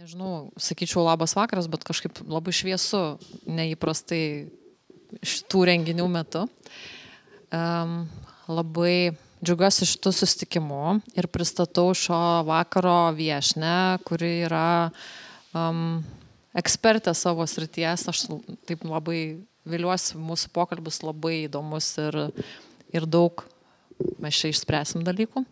nežinau, sakyčiau labas vakaras, bet kažkaip labai šviesu, neįprastai šitų renginių metu. Labai džiaugiuosi šitų susitikimų ir pristatau šio vakaro viešnią, kuri yra ekspertė savo srities. Aš taip labai viliuosi, mūsų pokalbis labai įdomus ir daug mes čia išspręsim dalykų.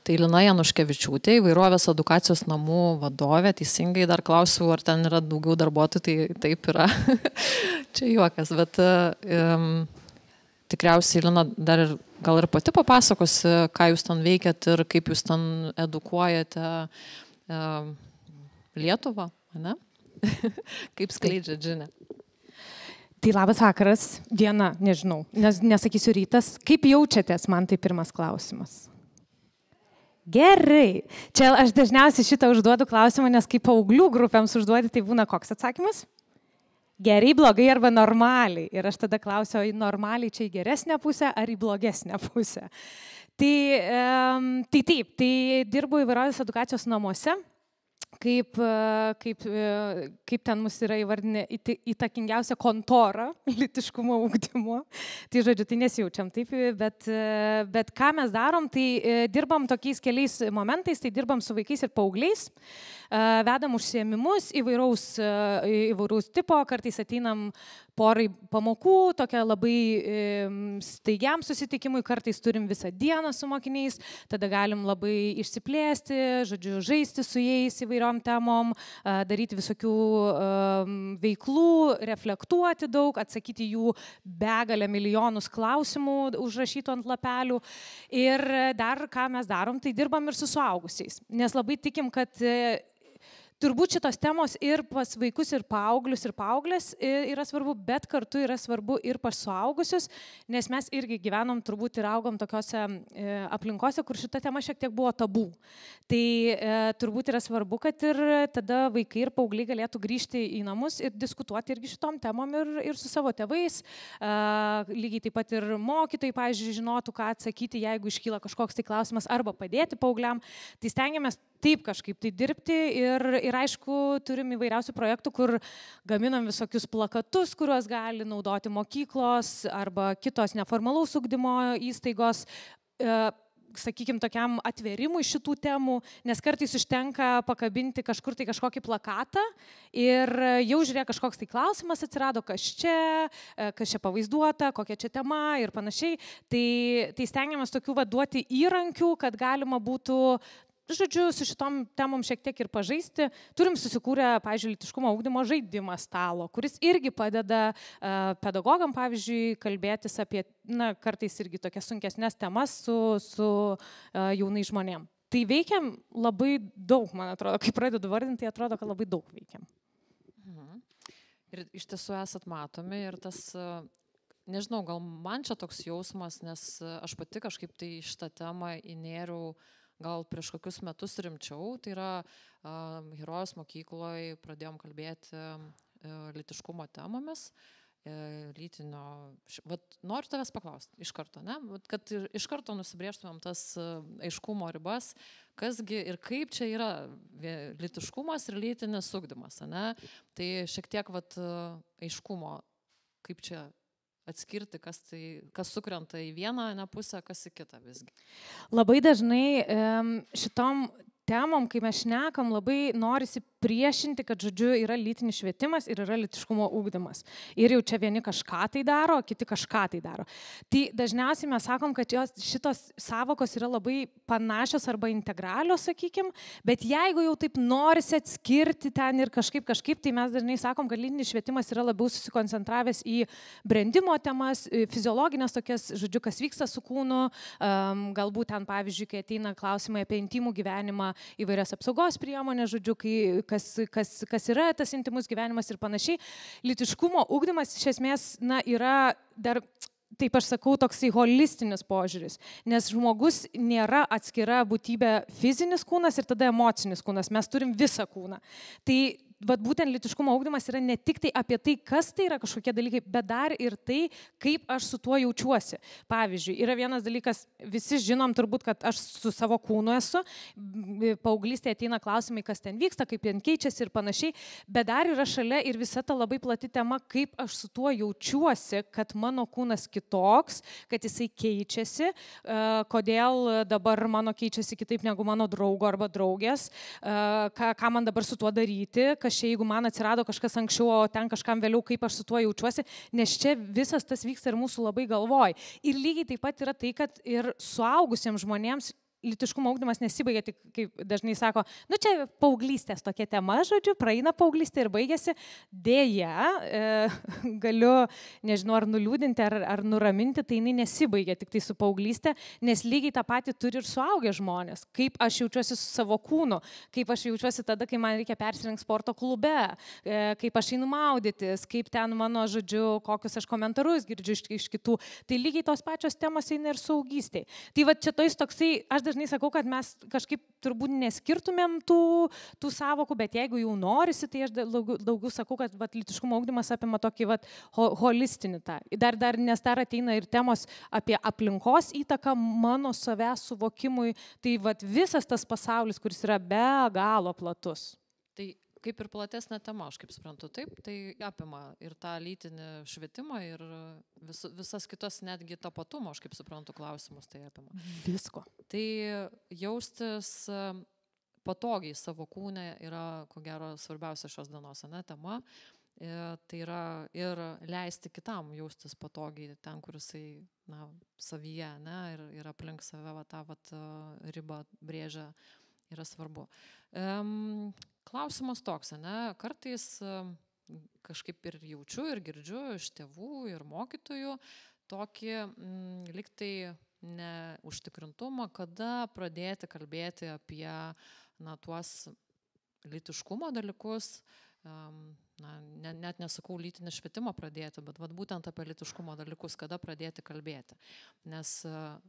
Tai Lina Januškevičiūtė, įvairovės edukacijos namų vadovė, teisingai dar klausiu, ar ten yra daugiau darbuotojų, tai taip yra. Čia juokas, bet tikriausiai Lina dar gal ir pati papasakosi, ką jūs ten veikiat ir kaip jūs ten edukuojate Lietuvą, ne? Kaip skleidžiat žinią. Tai labas vakaras, diena, nežinau, nesakysiu rytas. Kaip jaučiatės, man tai pirmas klausimas. Gerai. Čia aš dažniausiai šitą užduodu klausimą, nes kaip paauglių grupėms užduodi, tai būna koks atsakymas? Gerai, blogai arba normaliai. Ir aš tada klausiu, į normaliai čia į geresnę pusę ar į blogesnę pusę. Tai taip, tai dirbu įvairovės edukacijos namuose. Kaip ten mus yra įvardinę įtakingiausia kontora lytiškumo ugdymo. Tai žodžiu, tai nesijaučiam taip, bet ką mes darom, tai dirbam tokiais keliais momentais, tai dirbam su vaikais ir paaugliais, vedam užsiėmimus įvairaus tipo, kartais ateinam porai pamokų, tokia labai staigiam susitikimui, kartais turim visą dieną su mokiniais, tada galim labai išsiplėsti, žodžiu, žaisti su jais įvairiom temom, daryti visokių veiklų, reflektuoti daug, atsakyti jų begalę milijonus klausimų užrašytų ant lapelių. Ir dar ką mes darom, tai dirbam ir su suaugusiais, nes labai tikim, kad turbūt šitos temos ir pas vaikus, ir paauglius, ir paauglės yra svarbu, bet kartu yra svarbu ir pas suaugusius, nes mes irgi gyvenom turbūt ir augom tokiose aplinkose, kur šita tema šiek tiek buvo tabų. Tai turbūt yra svarbu, kad ir tada vaikai ir paaugliai galėtų grįžti į namus ir diskutuoti irgi šitom temom ir su savo tėvais. Lygiai taip pat ir mokytojai, pavyzdžiui, žinotų, ką atsakyti, jeigu iškyla kažkoks tai klausimas, arba padėti paaugliam. Tai stengiamės taip kažkaip tai dirbti ir aišku, turim įvairiausių projektų, kur gaminam visokius plakatus, kuriuos gali naudoti mokyklos arba kitos neformalaus ugdymo įstaigos, sakykime, tokiam atvėrimui šitų temų, nes kartais užtenka pakabinti kažkur tai kažkokį plakatą ir jau žiūrėk, kažkoks tai klausimas atsirado, kas čia pavaizduota, kokia čia tema ir panašiai. Tai stengiamės tokių duoti įrankių, kad galima būtų, žodžiu, su šitom temom šiek tiek ir pažaisti. Turim susikūrę, pavyzdžiui, lytiškumo ugdymo žaidimą stalo, kuris irgi padeda pedagogam, pavyzdžiui, kalbėtis apie, kartais irgi tokias sunkesnės temas su jaunais žmonėm. Tai veikiam labai daug, man atrodo, kai pradedu vardinti, tai atrodo, kad labai daug veikiam. Ir iš tiesų esat matomi ir tas, nežinau, gal man čia toks jausmas, nes aš pati kažkaip tai šitą temą įnėriau gal prieš kokius metus rimčiau, tai yra Herojos mokykloje pradėjom kalbėti lytiškumo temomis, lytinio, noriu tavęs paklausti iš karto, ne? Kad iš karto nusibrėžtumėm tas aiškumo ribas, kasgi ir kaip čia yra lytiškumas ir lytinis ugdymas, ne? Tai šiek tiek aiškumo, kaip čia atskirti, kas sukrenta į vieną pusę, kas į kitą visgi. Labai dažnai šitom temom, kai mes šnekam, labai norisi priešinti, kad, žodžiu, yra lytinis švietimas ir yra lytiškumo ugdymas. Ir jau čia vieni kažką tai daro, kiti kažką tai daro. Tai dažniausiai mes sakom, kad šitos savokos yra labai panašios arba integralios, sakykim, bet jeigu jau taip norisi atskirti ten ir kažkaip, tai mes dažnai sakom, kad lytinis švietimas yra labiau susikoncentravęs į brendimo temas, fiziologinės tokias, žodžiu, kas vyksta su kūnu, galbūt ten, pavyzdžiui, kai ateina klausimai apie intimų gyvenimą, įvairias apsaugos priemonės, žodžiu, kas yra tas intimus gyvenimas ir panašiai. Lytiškumo ugdymas iš esmės yra dar, taip aš sakau, toksai holistinis požiūris, nes žmogus nėra atskira būtybė fizinis kūnas ir tada emocinis kūnas, mes turim visą kūną. Tai vat būtent lytiškumo ugdymas yra ne tik tai apie tai, kas tai yra kažkokie dalykai, bet dar ir tai, kaip aš su tuo jaučiuosi. Pavyzdžiui, yra vienas dalykas, visi žinom turbūt, kad aš su savo kūnu esu, paauglystėje ateina klausimai, kas ten vyksta, kaip jie keičiasi ir panašiai, bet dar yra šalia ir visa ta labai plati tema, kaip aš su tuo jaučiuosi, kad mano kūnas kitoks, kad jisai keičiasi, kodėl dabar mano keičiasi kitaip negu mano draugo arba draugės, ką man dabar su tuo daryti, kas čia, jeigu man atsirado kažkas anksčiau, o ten kažkam vėliau, kaip aš su tuo jaučiuosi, nes čia visas tas vyksta ir mūsų labai galvoj. Ir lygiai taip pat yra tai, kad ir suaugusiems žmonėms lytiškumo ugdymas nesibaigia tik, kaip dažnai sako, nu čia paauglystės tokia tema, žodžiu, praeina paauglystė ir baigėsi. Dėja, galiu, nežinau, ar nuliūdinti, ar nuraminti, tai jinai nesibaigia tik tai su paauglystė, nes lygiai tą patį turi ir suaugę žmonės. Kaip aš jaučiuosi su savo kūnu, kaip aš jaučiuosi tada, kai man reikia persirengti sporto klube, kaip aš einu maudytis, kaip ten mano, žodžiu, kokius aš komentarus girdžiu iš kitų. Tai lygiai tos pačios temos eina ir suaugystėj. Tai va čia toksai, aš dažnai sakau, kad mes kažkaip turbūt neskirtumėm tų savokų, bet jeigu jau norisi, tai aš daugiau sakau, kad lytiškumo ugdymas apima tokį holistinį tą. Nes dar ateina ir temos apie aplinkos įtaką mano savęs suvokimui, tai visas tas pasaulis, kuris yra be galo platus. Tai kaip ir platesnė tema, aš kaip suprantu, taip, tai apima ir tą lytinį švietimą ir visas kitos netgi tapatumo, aš kaip suprantu, klausimus tai apima. Visko. Tai jaustis patogiai savo kūne yra, ko gero, svarbiausia šios dienos tema. Tai yra ir leisti kitam jaustis patogiai ten, kur jisai savyje, ir aplink save tą ribą brėžia, yra svarbu. Klausimas toks, kartais kažkaip ir jaučiu, ir girdžiu iš tėvų ir mokytojų tokį liktai neužtikrintumą, kada pradėti kalbėti apie tuos lytiškumo dalykus, net nesakau lytinį švietimą pradėti, bet būtent apie lytiškumo dalykus, kada pradėti kalbėti. Nes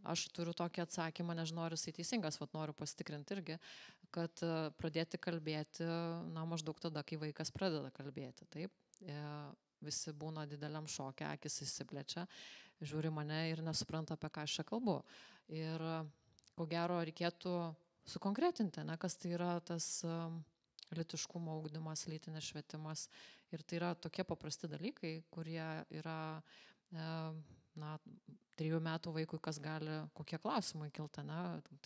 aš turiu tokį atsakymą, nežinau, ar jisai teisingas, noriu pasitikrinti irgi, kad pradėti kalbėti, maždaug tada, kai vaikas pradeda kalbėti. Taip, visi būna dideliam šoke, akis įsiplečia, žiūri mane ir nesupranta, apie ką aš čia kalbu. Ir ko gero reikėtų sukonkretinti, kas tai yra tas lytiškumo ugdymas, lytinis švietimas. Ir tai yra tokie paprasti dalykai, kurie yra 3 metų vaikui, kas gali, kokie klausimai kilti,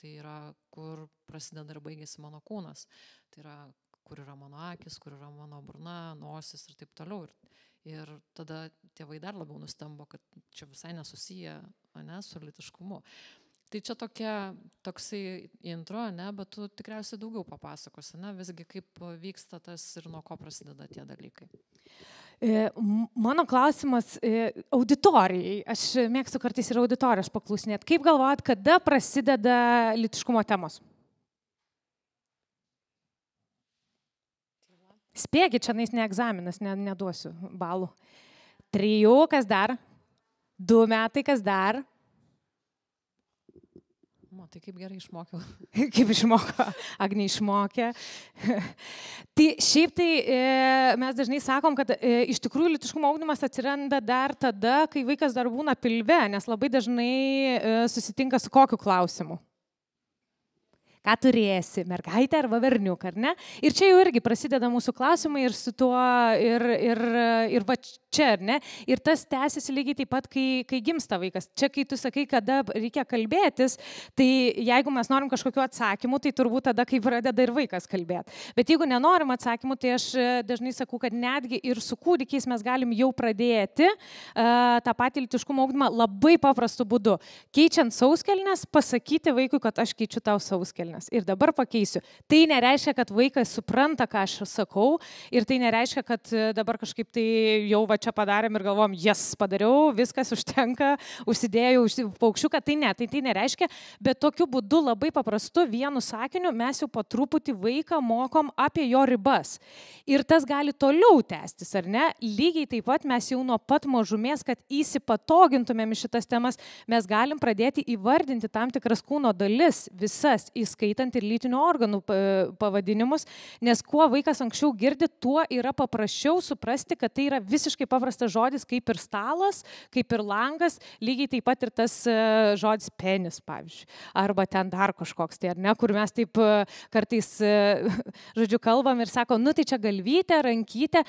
tai yra, kur prasideda ir baigėsi mano kūnas. Tai yra, kur yra mano akis, kur yra mano burna, nosis ir taip toliau. Ir tada tėvai dar labiau nustemba, kad čia visai nesusiję su lytiškumu. Tai čia toksai intro, bet tu tikriausiai daugiau papasakosi, visgi kaip vyksta tas ir nuo ko prasideda tie dalykai. Mano klausimas auditorijai, aš mėgstu kartais ir auditorijos paklausinėti. Kaip galvojat, kada prasideda lytiškumo temos? Spėkit, čia ne egzaminas, neduosiu balų. 3, kas dar? 2 metai, kas dar? Tai kaip gerai išmokiau. Kaip išmoko, Agnė išmokė. Tai šiaip tai mes dažnai sakom, kad iš tikrųjų lytiškumo ugdymas atsiranda dar tada, kai vaikas dar būna pilve, nes labai dažnai susitinka su kokiu klausimu. Ką turėsi, mergaitę arba berniuką, ar ne? Ir čia jau irgi prasideda mūsų klausimai ir su tuo, ir va čia, ar ne? Ir tas tęsiasi lygiai taip pat, kai gimsta vaikas. Čia, kai tu sakai, kada reikia kalbėtis, tai jeigu mes norim kažkokiu atsakymu, tai turbūt tada, kai pradeda ir vaikas kalbėti. Bet jeigu nenorim atsakymų, tai aš dažnai sakau, kad netgi ir su kūdikiais mes galim jau pradėti tą patį lytiškumo ugdymą labai paprastu būdu. Keičiant sauskelnes, pasakyti vaikui, kad aš keičiu tau sauskelnes. Ir dabar pakeisiu. Tai nereiškia, kad vaikas supranta, ką aš sakau, ir tai nereiškia, kad dabar kažkaip tai jau va čia padarėm ir galvom, padariau, viskas užtenka, užsidėjau paukščiuką, tai ne, tai nereiškia, bet tokiu būdu labai paprastu vienu sakiniu mes jau po truputį vaiką mokom apie jo ribas. Ir tas gali toliau tęstis, ar ne? Lygiai taip pat mes jau nuo pat mažumės, kad įsipatogintumėm šitas temas, mes galim pradėti įvardinti tam tikras kūno dalis, visas, įskaitant įskaitant ir lytinių organų pavadinimus, nes kuo vaikas anksčiau girdi, tuo yra paprasčiau suprasti, kad tai yra visiškai paprastas žodis, kaip ir stalas, kaip ir langas, lygiai taip pat ir tas žodis penis, pavyzdžiui, arba ten dar kažkoks, tai ar ne, kur mes taip kartais, žodžiu, kalbam ir sako, nu tai čia galvytė, rankytė,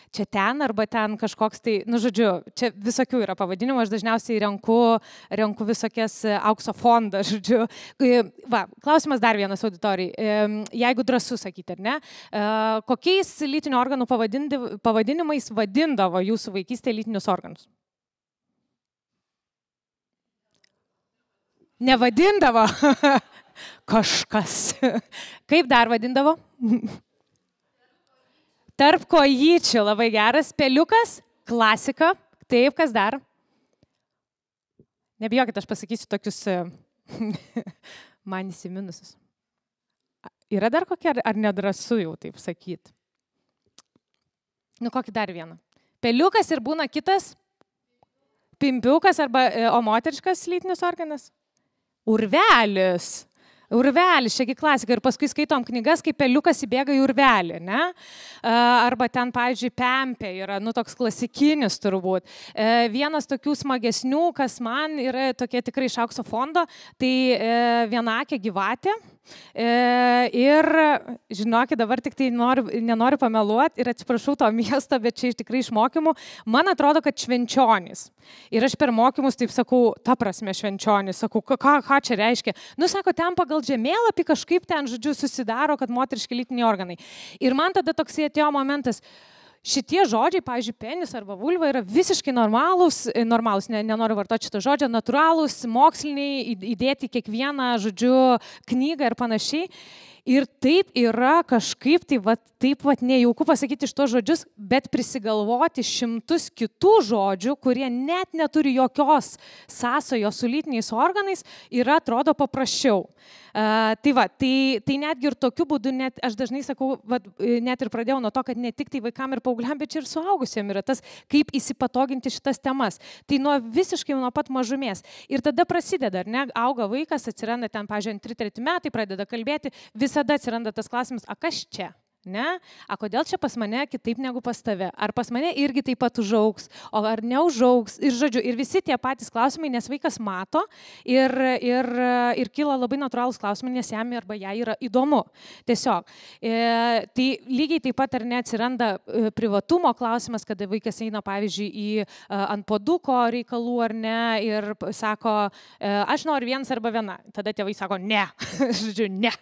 čia ten arba ten kažkoks tai, nu žodžiu, čia visokių yra pavadinimų, aš dažniausiai renku visokias aukso fondą, žodžiu. Va, klausimas dar vienas auditorijai, jeigu drąsu sakyti, ar ne, kokiais lytinių organų pavadinimais vadindavo jūsų vaikystėje lytinius organus? Nevadindavo? Kažkas. Kaip dar vadindavo? Tarp kojyčių, labai geras. Peliukas, klasika. Taip, kas dar? Nebijokit, aš pasakysiu tokius man įsiminusius. Yra dar kokia, ar nedrąsu jau taip sakyti? Nu, kokį dar vieną. Peliukas ir būna kitas? Pimpiukas arba o moteriškas lytinis organas? Urvelis. Urvelis, šiagi klasika. Ir paskui skaitom knygas, kaip peliukas įbėga į urvelį, ne? Arba ten, pavyzdžiui, pempė yra, nu, toks klasikinis turbūt. Vienas tokių smagesnių, kas man yra tokie tikrai iš aukso fondo, tai vienakė gyvatė. Ir, žinokit, dabar tik tai nenoriu pameluoti ir atsiprašau to miesto, bet čia tikrai iš mokymų. Man atrodo, kad švenčionys. Ir aš per mokymus taip sakau, ta prasme švenčionys, sakau, ką čia reiškia? Nu, sako, ten pagal žemėlapį kažkaip ten, žodžiu, susidaro, kad moteriški lytiniai organai. Ir man tada toksai atėjo momentas, šitie žodžiai, pavyzdžiui, penis arba vulva yra visiškai normalūs, nenoriu vartoti šito žodžio, natūralūs, moksliniai, įdėti kiekvieną, žodžiu, knygą ir panašiai. Ir taip yra kažkaip taip nejauku pasakyti iš to žodžius, bet prisigalvoti šimtus kitų žodžių, kurie net neturi jokios sąsajos su lytiniais organais, yra, atrodo, paprasčiau. Tai netgi ir tokiu būdu, net, aš dažnai sakau, net ir pradėjau nuo to, kad ne tik tai vaikam ir paaugliam, bet ir suaugusiem yra tas, kaip įsipatoginti šitas temas. Tai visiškai nuo pat mažumės. Ir tada prasideda, ar ne, auga vaikas, atsiranda ten, pavyzdžiui, 2-3 metai, pradeda kalbėti, visada atsiranda tas klausimas, a kas čia? Ne? A kodėl čia pas mane kitaip negu pas tave? Ar pas mane irgi taip pat užaugs, o ar neužaugs? Ir žodžiu, ir visi tie patys klausimai, nes vaikas mato ir kyla labai natūralūs klausimai, nes jam arba jai yra įdomu. Tiesiog. Tai lygiai taip pat ar neatsiranda privatumo klausimas, kada vaikas eina, pavyzdžiui, ant puoduko reikalų ar ne ir sako, aš noriu vienas arba viena. Tada tėvai sako, ne. Žodžiu, ne.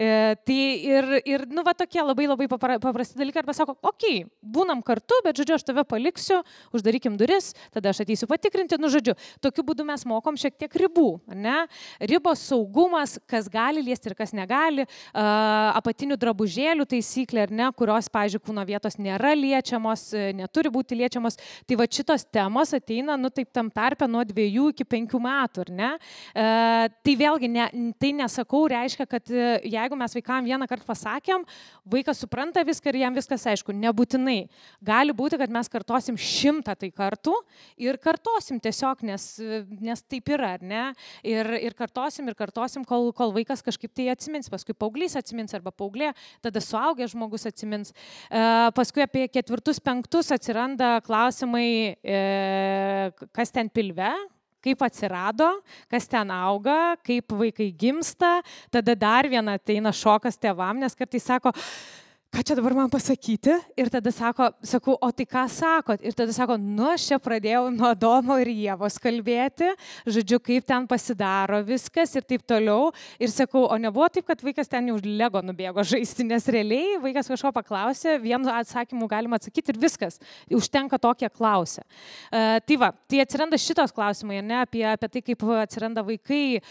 Tai ir nu, va tokie labai paprasti dalykai, arba sako, okei, būnam kartu, bet, žodžiu, aš tave paliksiu, uždarykim duris, tada aš ateisiu patikrinti, nu, žodžiu, tokiu būdu mes mokom šiek tiek ribų, ne? Ribos, saugumas, kas gali liesti ir kas negali, apatinių drabužėlių taisyklė, ar ne, kurios, pavyzdžiui, kūno vietos nėra liečiamos, neturi būti liečiamos, tai va šitos temos ateina, nu, taip tam tarpe nuo 2 iki 5 metų, ar ne? Tai vėlgi, tai nesakau, reiškia, kad jeigu mes vaikam vieną kartą pasakėm, vaikas supranta viską ir jam viskas aišku, nebūtinai. Gali būti, kad mes kartosim 100 kartų ir kartosim tiesiog, nes taip yra, ar ne? Ir kartosim, kol vaikas kažkaip tai atsimins, paskui paauglys atsimins arba paauglė, tada suaugęs žmogus atsimins. Paskui apie 4-5 atsiranda klausimai, kas ten pilve, kaip atsirado, kas ten auga, kaip vaikai gimsta, tada dar viena ateina šokas tėvam, nes kartais sako, ką čia dabar man pasakyti? Ir tada sakau, o tai ką sakot? Ir tada sako, nu, aš čia pradėjau nuo Adomo ir Ievos kalbėti, žodžiu, kaip ten pasidaro viskas ir taip toliau. Ir sakau, o nebuvo taip, kad vaikas ten jau Lego nubėgo žaisti, nes realiai vaikas kažko paklausė, vienu atsakymu galima atsakyti ir viskas. Užtenka tokie klausia. Tai atsiranda šitos klausimai, ne, apie tai, kaip atsiranda vaikai,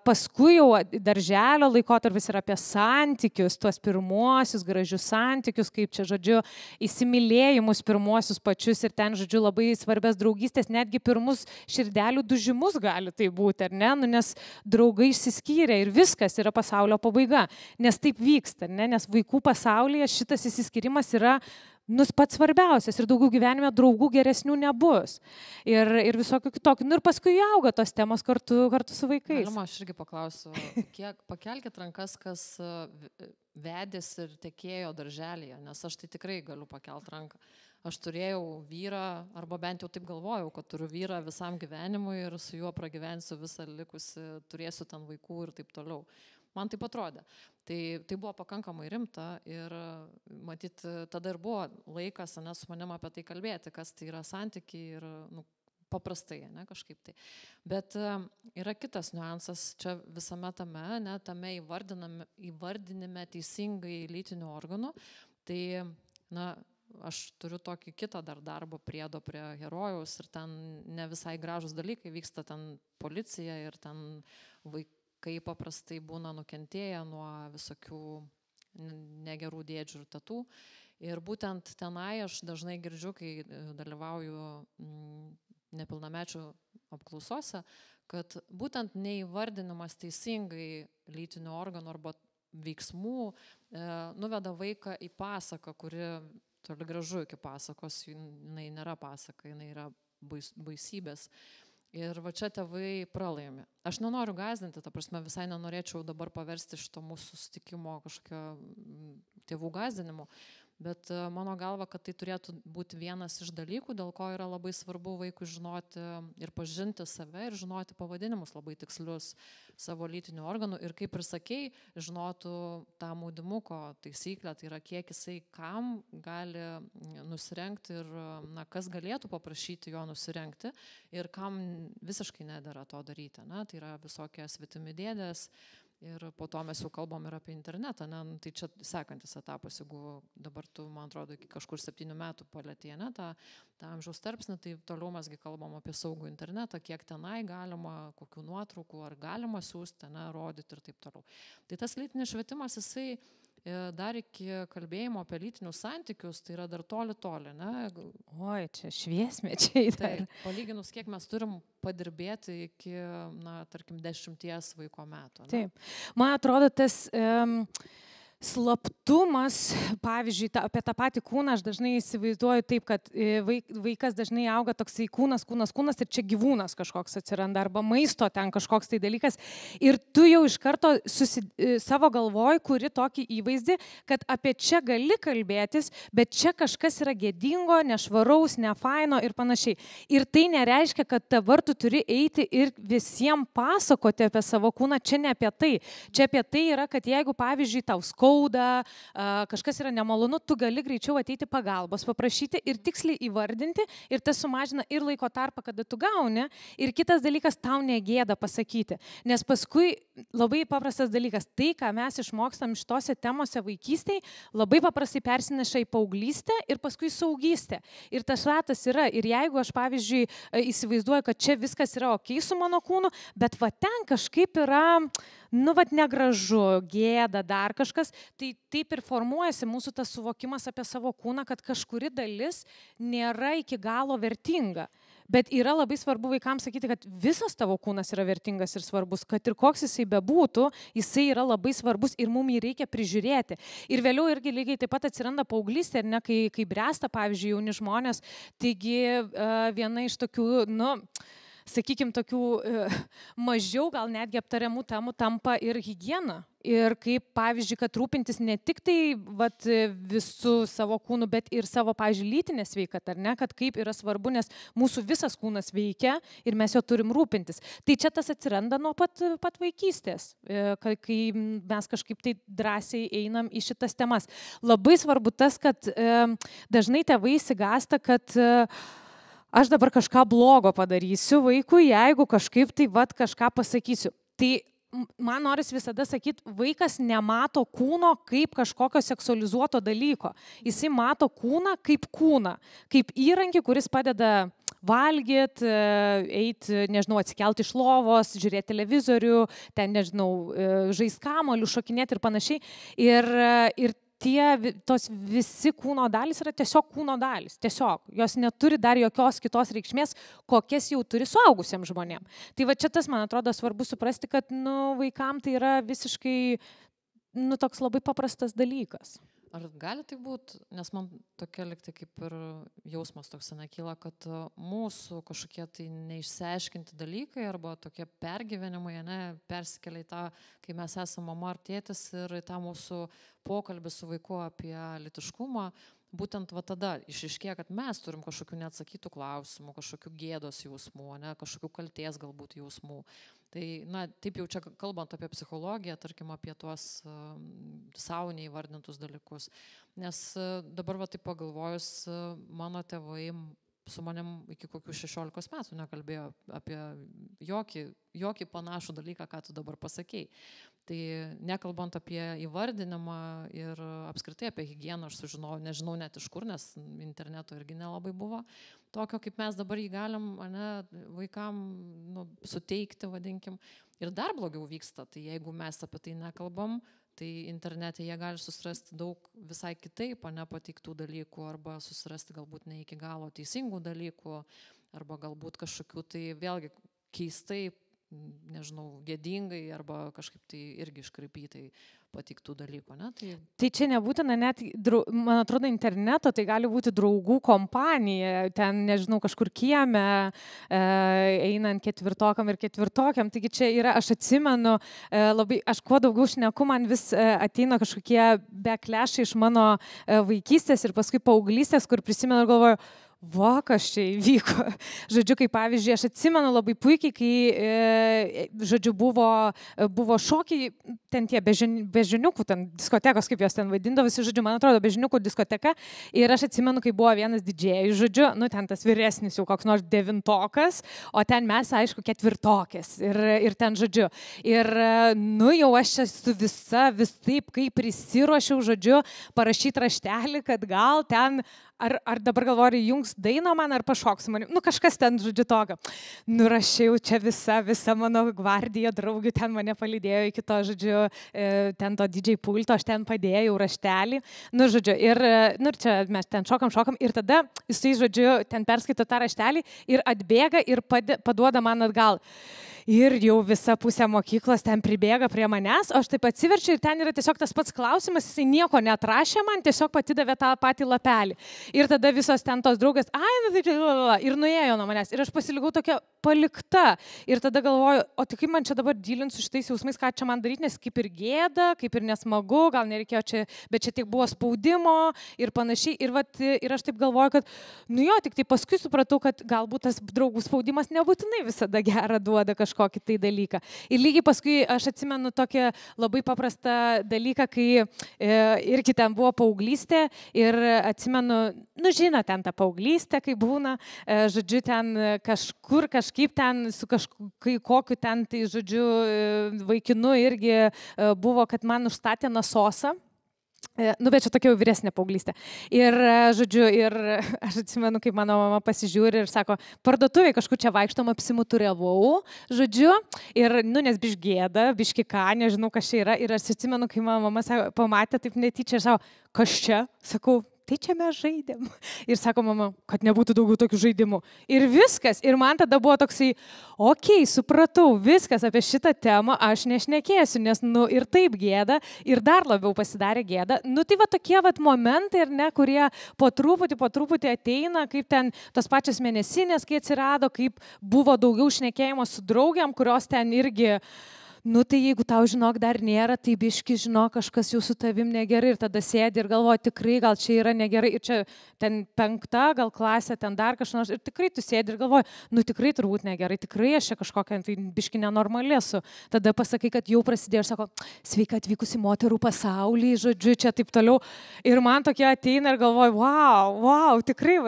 paskui jau darželio laikotarpis ir apie santykius, tuos pirmuosius pirmuosius gražius santykius, kaip čia, žodžiu, įsimylėjimus pirmuosius pačius ir ten, žodžiu, labai svarbias draugystės, netgi pirmus širdelių dužimus gali tai būti, ar ne? Nu, nes draugai išsiskyrė ir viskas yra pasaulio pabaiga, nes taip vyksta, ne? Nes vaikų pasaulyje šitas išsiskyrimas yra pats svarbiausias ir daugiau gyvenime draugų geresnių nebus. Ir visokių kitokių. Nu ir paskui auga tos temos kartu su vaikais. Galima, aš irgi paklausiu, pakelkit rankas, kas vedės ir tekėjo darželėje, nes aš tai tikrai galiu pakelt ranką. Aš turėjau vyrą, arba bent jau taip galvojau, kad turiu vyrą visam gyvenimui ir su juo pragyvensiu visą likusi, turėsiu ten vaikų ir taip toliau. Man taip atrodė. Tai buvo pakankamai rimta ir matyt, tada ir buvo laikas, ne, su manim apie tai kalbėti, kas tai yra santykiai ir paprastai, ne, kažkaip tai. Bet yra kitas niuansas čia visame tame, ne, tame įvardinime teisingai lytinių organų. Tai, na, aš turiu tokį kitą dar darbo priedo prie herojaus ir ten ne visai gražus dalykai, vyksta ten policija ir ten vaikai paprastai būna nukentėję nuo visokių negerų dėdžių ir tatų. Ir būtent tenai aš dažnai girdžiu, kai dalyvauju nepilnamečių apklausose, kad būtent neįvardinimas teisingai lytinių organų arba veiksmų nuveda vaiką į pasaką, kuri toli gražu iki pasakos, jinai nėra pasaka, jinai yra baisybės. Ir va čia tėvai pralaimi. Aš nenoriu gąsdinti, ta prasme, visai nenorėčiau dabar paversti šito mūsų susitikimo kažkokio tėvų gąsdinimo, bet mano galva, kad tai turėtų būti vienas iš dalykų, dėl ko yra labai svarbu vaikui žinoti ir pažinti save ir žinoti pavadinimus labai tikslius savo lytinių organų ir kaip ir sakei, žinotų tą maudimuko taisyklę, tai yra kiek jisai kam gali nusirengti ir na, kas galėtų paprašyti jo nusirengti ir kam visiškai nedera to daryti. Na, tai yra visokie svetimi dėdės. Ir po to mes jau kalbam ir apie internetą, ne? Tai čia sekantis etapas, jeigu dabar tu, man atrodo, iki kažkur 7 metų palėtė, ne, tą amžiaus tarpsnį, tai toliau mesgi kalbam apie saugų internetą, kiek tenai galima, kokių nuotraukų, ar galima siūsti, ne, rodyti ir taip toliau. Tai tas lytinis švietimas, jisai dar iki kalbėjimo apie lytinius santykius, tai yra dar toli, ne? Oi, čia šviesmečiai. Tai palyginus, kiek mes turim padirbėti iki, na, tarkim, 10 vaiko metų. Ne? Taip. Man atrodo, tas slaptumas, pavyzdžiui, apie tą patį kūną, aš dažnai įsivaizduoju taip, kad vaikas dažnai auga toksai kūnas ir čia gyvūnas kažkoks atsiranda, arba maisto ten kažkoks tai dalykas. Ir tu jau iš karto savo galvoj kuri tokį įvaizdį, kad apie čia gali kalbėtis, bet čia kažkas yra gėdingo, nešvaraus, nefaino ir panašiai. Ir tai nereiškia, kad dabar tu turi eiti ir visiems pasakoti apie savo kūną, čia ne apie tai. Čia apie tai yra, kad jeigu, pavyzdžiui, tau skauda, kažkas yra nemalonu, tu gali greičiau ateiti pagalbos, paprašyti ir tiksliai įvardinti ir tas sumažina ir laiko tarpą, kada tu gauni. Ir kitas dalykas, tau negėda pasakyti. Nes paskui labai paprastas dalykas, tai, ką mes išmokstam šitose temose vaikystėje, labai paprastai persineša į paauglystę ir paskui saugystę. Ir tas ratas yra. Ir jeigu aš, pavyzdžiui, įsivaizduoju, kad čia viskas yra okei su mano kūnu, bet va ten kažkaip yra, nu, vat negražu, gėda, dar kažkas, tai taip ir formuojasi mūsų tas suvokimas apie savo kūną, kad kažkuri dalis nėra iki galo vertinga. Bet yra labai svarbu vaikams sakyti, kad visas tavo kūnas yra vertingas ir svarbus, kad ir koks jisai bebūtų, jisai yra labai svarbus ir mums jį reikia prižiūrėti. Ir vėliau irgi lygiai taip pat atsiranda paauglystė, ar ne, kai bręsta, pavyzdžiui, jauni žmonės. Taigi viena iš tokių, nu, sakykime, tokių mažiau gal netgi aptariamų temų tampa ir higiena. Ir kaip, pavyzdžiui, kad rūpintis ne tik tai vat, visų savo kūnų, bet ir savo, pavyzdžiui, lytinę sveikatą, ar ne, kad kaip yra svarbu, nes mūsų visas kūnas veikia ir mes jo turim rūpintis. Tai čia tas atsiranda nuo pat vaikystės, kai mes kažkaip tai drąsiai einam į šitas temas. Labai svarbu tas, kad dažnai tėvai išsigąsta, kad aš dabar kažką blogo padarysiu vaikui, jeigu kažkaip tai vat kažką pasakysiu. Tai man noris visada sakyti, vaikas nemato kūno kaip kažkokio seksualizuoto dalyko. Jisai mato kūną, kaip įrankį, kuris padeda valgyti, eiti, nežinau, atsikelti iš lovos, žiūrėti televizorių, ten, nežinau, žaisti kamuoliu, šokinėti ir panašiai. Ir tos visi kūno dalys yra tiesiog kūno dalys. Tiesiog. Jos neturi dar jokios kitos reikšmės, kokias jau turi suaugusiems žmonėms. Tai va čia tas, man atrodo, svarbu suprasti, kad vaikams tai yra visiškai toks labai paprastas dalykas. Ar gali tai būti, nes man tokia liktai kaip ir jausmas toks nekyla, kad mūsų kažkokie tai neišsiaiškinti dalykai arba tokie pergyvenimai, persikelia į tą, kai mes esame mama ar tėtis ir į tą mūsų pokalbį su vaiku apie lytiškumą, būtent va tada išryškėja, kad mes turim kažkokių neatsakytų klausimų, kažkokių gėdos jausmų, kažkokių kalties galbūt jausmų. Tai, taip jau čia kalbant apie psichologiją, tarkim apie tuos savo neįvardintus dalykus. Nes dabar va taip pagalvojus, mano tėvai su manim iki kokių 16 metų nekalbėjo apie jokį panašų dalyką, ką tu dabar pasakei. Tai nekalbant apie įvardinimą ir apskritai apie higieną, aš sužinojau, nežinau net iš kur, nes interneto irgi nelabai buvo. Tokio, kaip mes dabar jį galim vaikam suteikti, vadinkim. Ir dar blogiau vyksta, tai jeigu mes apie tai nekalbam, tai internete jie gali susirasti daug visai kitaip, pateiktų dalykų, arba susirasti galbūt ne iki galo teisingų dalykų, arba galbūt kažkokių tai vėlgi keistai, nežinau, gėdingai, arba kažkaip tai irgi iškraipytai pateiktų dalykų. Tai čia nebūtina net, man atrodo, interneto, tai gali būti draugų kompanija, ten, nežinau, kažkur kieme, einant ketvirtokam ir ketvirtokiam. Taigi čia yra, aš atsimenu, aš kuo daugiau šneku, man vis ateina kažkokie backlashai iš mano vaikystės ir paskui paauglystės, kur prisimenu ir galvoju, kas čia įvyko. Žodžiu, kaip pavyzdžiui, aš atsimenu labai puikiai, kai, žodžiu, buvo šokiai, ten tie bežiniukų, ten diskotekos, kaip jos ten vadindavosi, žodžiu, man atrodo, bežiniukų diskoteka. Ir aš atsimenu, kai buvo vienas didžėjus, žodžiu, ten tas vyresnis jau koks nors 9-okas, o ten mes, aišku, 4-okės. Ir ten, žodžiu. Ir, jau aš esu vis taip, kaip prisiruošiau, žodžiu, parašyti raštelį, kad gal ten ar dabar galvoju, jungs dainą man, ar pašoks manim. Kažkas ten, žodžiu, tokio. Nurašiau čia visa mano gvardija draugių, ten mane palydėjo iki to, žodžiu, ten to DJ pulto, aš ten padėjau raštelį. Žodžiu, ir čia mes ten šokam, ir tada jisai, žodžiu, ten perskaito tą raštelį ir atbėga ir paduoda man atgal. Ir jau visa pusė mokyklos ten pribėga prie manęs, o aš taip atsiverčiu ir ten yra tiesiog tas pats klausimas, jisai nieko neatrašė man, tiesiog patidavė tą patį lapelį. Ir tada visos ten tos draugės, ir nuėjo nuo manęs. Ir aš pasilikau tokia palikta. Ir tada galvoju, o tai kaip man čia dabar dylint su šitais jausmais, ką čia man daryti, nes kaip ir gėda, kaip ir nesmagu, gal nereikėjo čia, bet čia tik buvo spaudimo ir panašiai. Ir aš taip galvoju, kad, tik tai paskui supratau, kad galbūt tas draugų spaudimas nebūtinai visada gerą duoda kažkokį tai dalyką. Ir lygiai paskui aš atsimenu tokį labai paprastą dalyką, kai irgi ten buvo paauglystė ir atsimenu, žinot, ten tą paauglystę, kai būna, žodžiu, ten kažkaip ten su kokiu ten, tai žodžiu, vaikinu irgi buvo, kad man užstatė nasosą. Bet čia tokia jau vyresnė paauglystė. Ir, žodžiu, ir aš atsimenu, kaip mano mama pasižiūri ir sako, parduotuvėje kažkur čia vaikštom, apsimuturiavau, žodžiu, ir, nes bišgėda, biški ką, nežinau, kas čia yra. Ir aš atsimenu, kai mano mama pamatė taip netyčia ir sako, kas čia? Sakau, tai čia mes žaidėm. Ir sako mama, kad nebūtų daugiau tokių žaidimų. Ir viskas. Ir man tada buvo toksai, okei, supratau, viskas apie šitą temą aš nešnekėsiu, nes, ir taip gėda, ir dar labiau pasidarė gėda. Tai va tokie momentai, kurie po truputį ateina, kaip ten tos pačios mėnesinės, kai atsirado, kaip buvo daugiau šnekėjimo su draugiam, kurios ten irgi... Tai jeigu tau, žinok, dar nėra, tai biški, žinok, kažkas jau su tavim negerai ir tada sėdi ir galvoji, tikrai gal čia yra negerai ir čia ten 5, gal klasė, ten dar kažkas ir tikrai tu sėdi ir galvoji, tikrai turbūt negerai, tikrai aš čia kažkokia, tai biški nenormali esu. Tada pasakai, kad jau prasidėjo ir sako, sveika atvykusi moterų pasaulį, žodžiu, čia taip toliau. Ir man tokie ateina ir galvoju, wow, tikrai,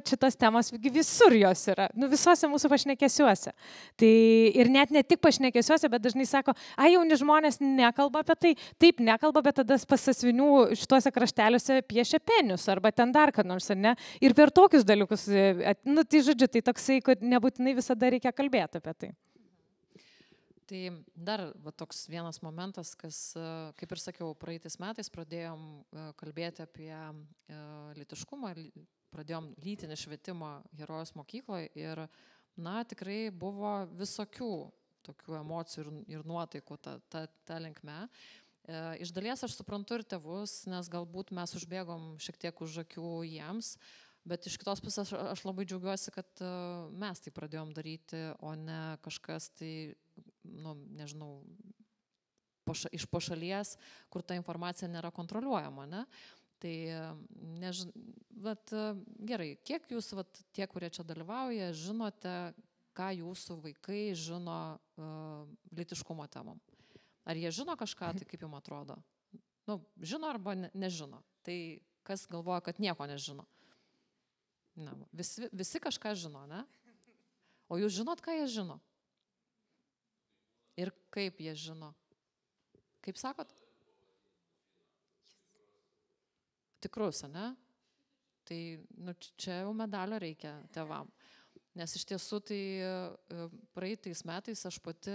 šitos temos visur jos yra, visose mūsų pašnekėsiuose. Tai ir net ne tik pašnekėsiuose, bet dažnai sako, jauni žmonės nekalba apie tai, taip nekalba, bet tada pas sąsvinių šituose krašteliuose piešia penius arba ten dar ką nors, ne? Ir per tokius dalykus, tai žodžiu, tai toksai, kad nebūtinai visada reikia kalbėti apie tai. Tai dar toks vienas momentas, kas, kaip ir sakiau, praeitais metais pradėjom kalbėti apie lytiškumą, pradėjom lytinį švietimą Herojos mokykloje ir, tikrai buvo visokių tokių emocijų ir nuotaikų ta linkme. Iš dalies aš suprantu ir tėvus, nes galbūt mes užbėgom šiek tiek už akių jiems, bet iš kitos pusės aš labai džiaugiuosi, kad mes tai pradėjom daryti, o ne kažkas tai, nežinau, iš pašalies, kur ta informacija nėra kontroliuojama, ne? Tai, gerai, kiek jūs, tie, kurie čia dalyvauja, žinote, ką jūsų vaikai žino lytiškumo temom? Ar jie žino kažką, tai kaip jums atrodo? Žino arba nežino. Tai kas galvoja, kad nieko nežino? Visi kažką žino, ne? O jūs žinot, ką jie žino? Ir kaip jie žino? Kaip sakot? Tikrus, ne? Tai čia jau medalio reikia tėvam. Nes iš tiesų tai praeitais metais aš pati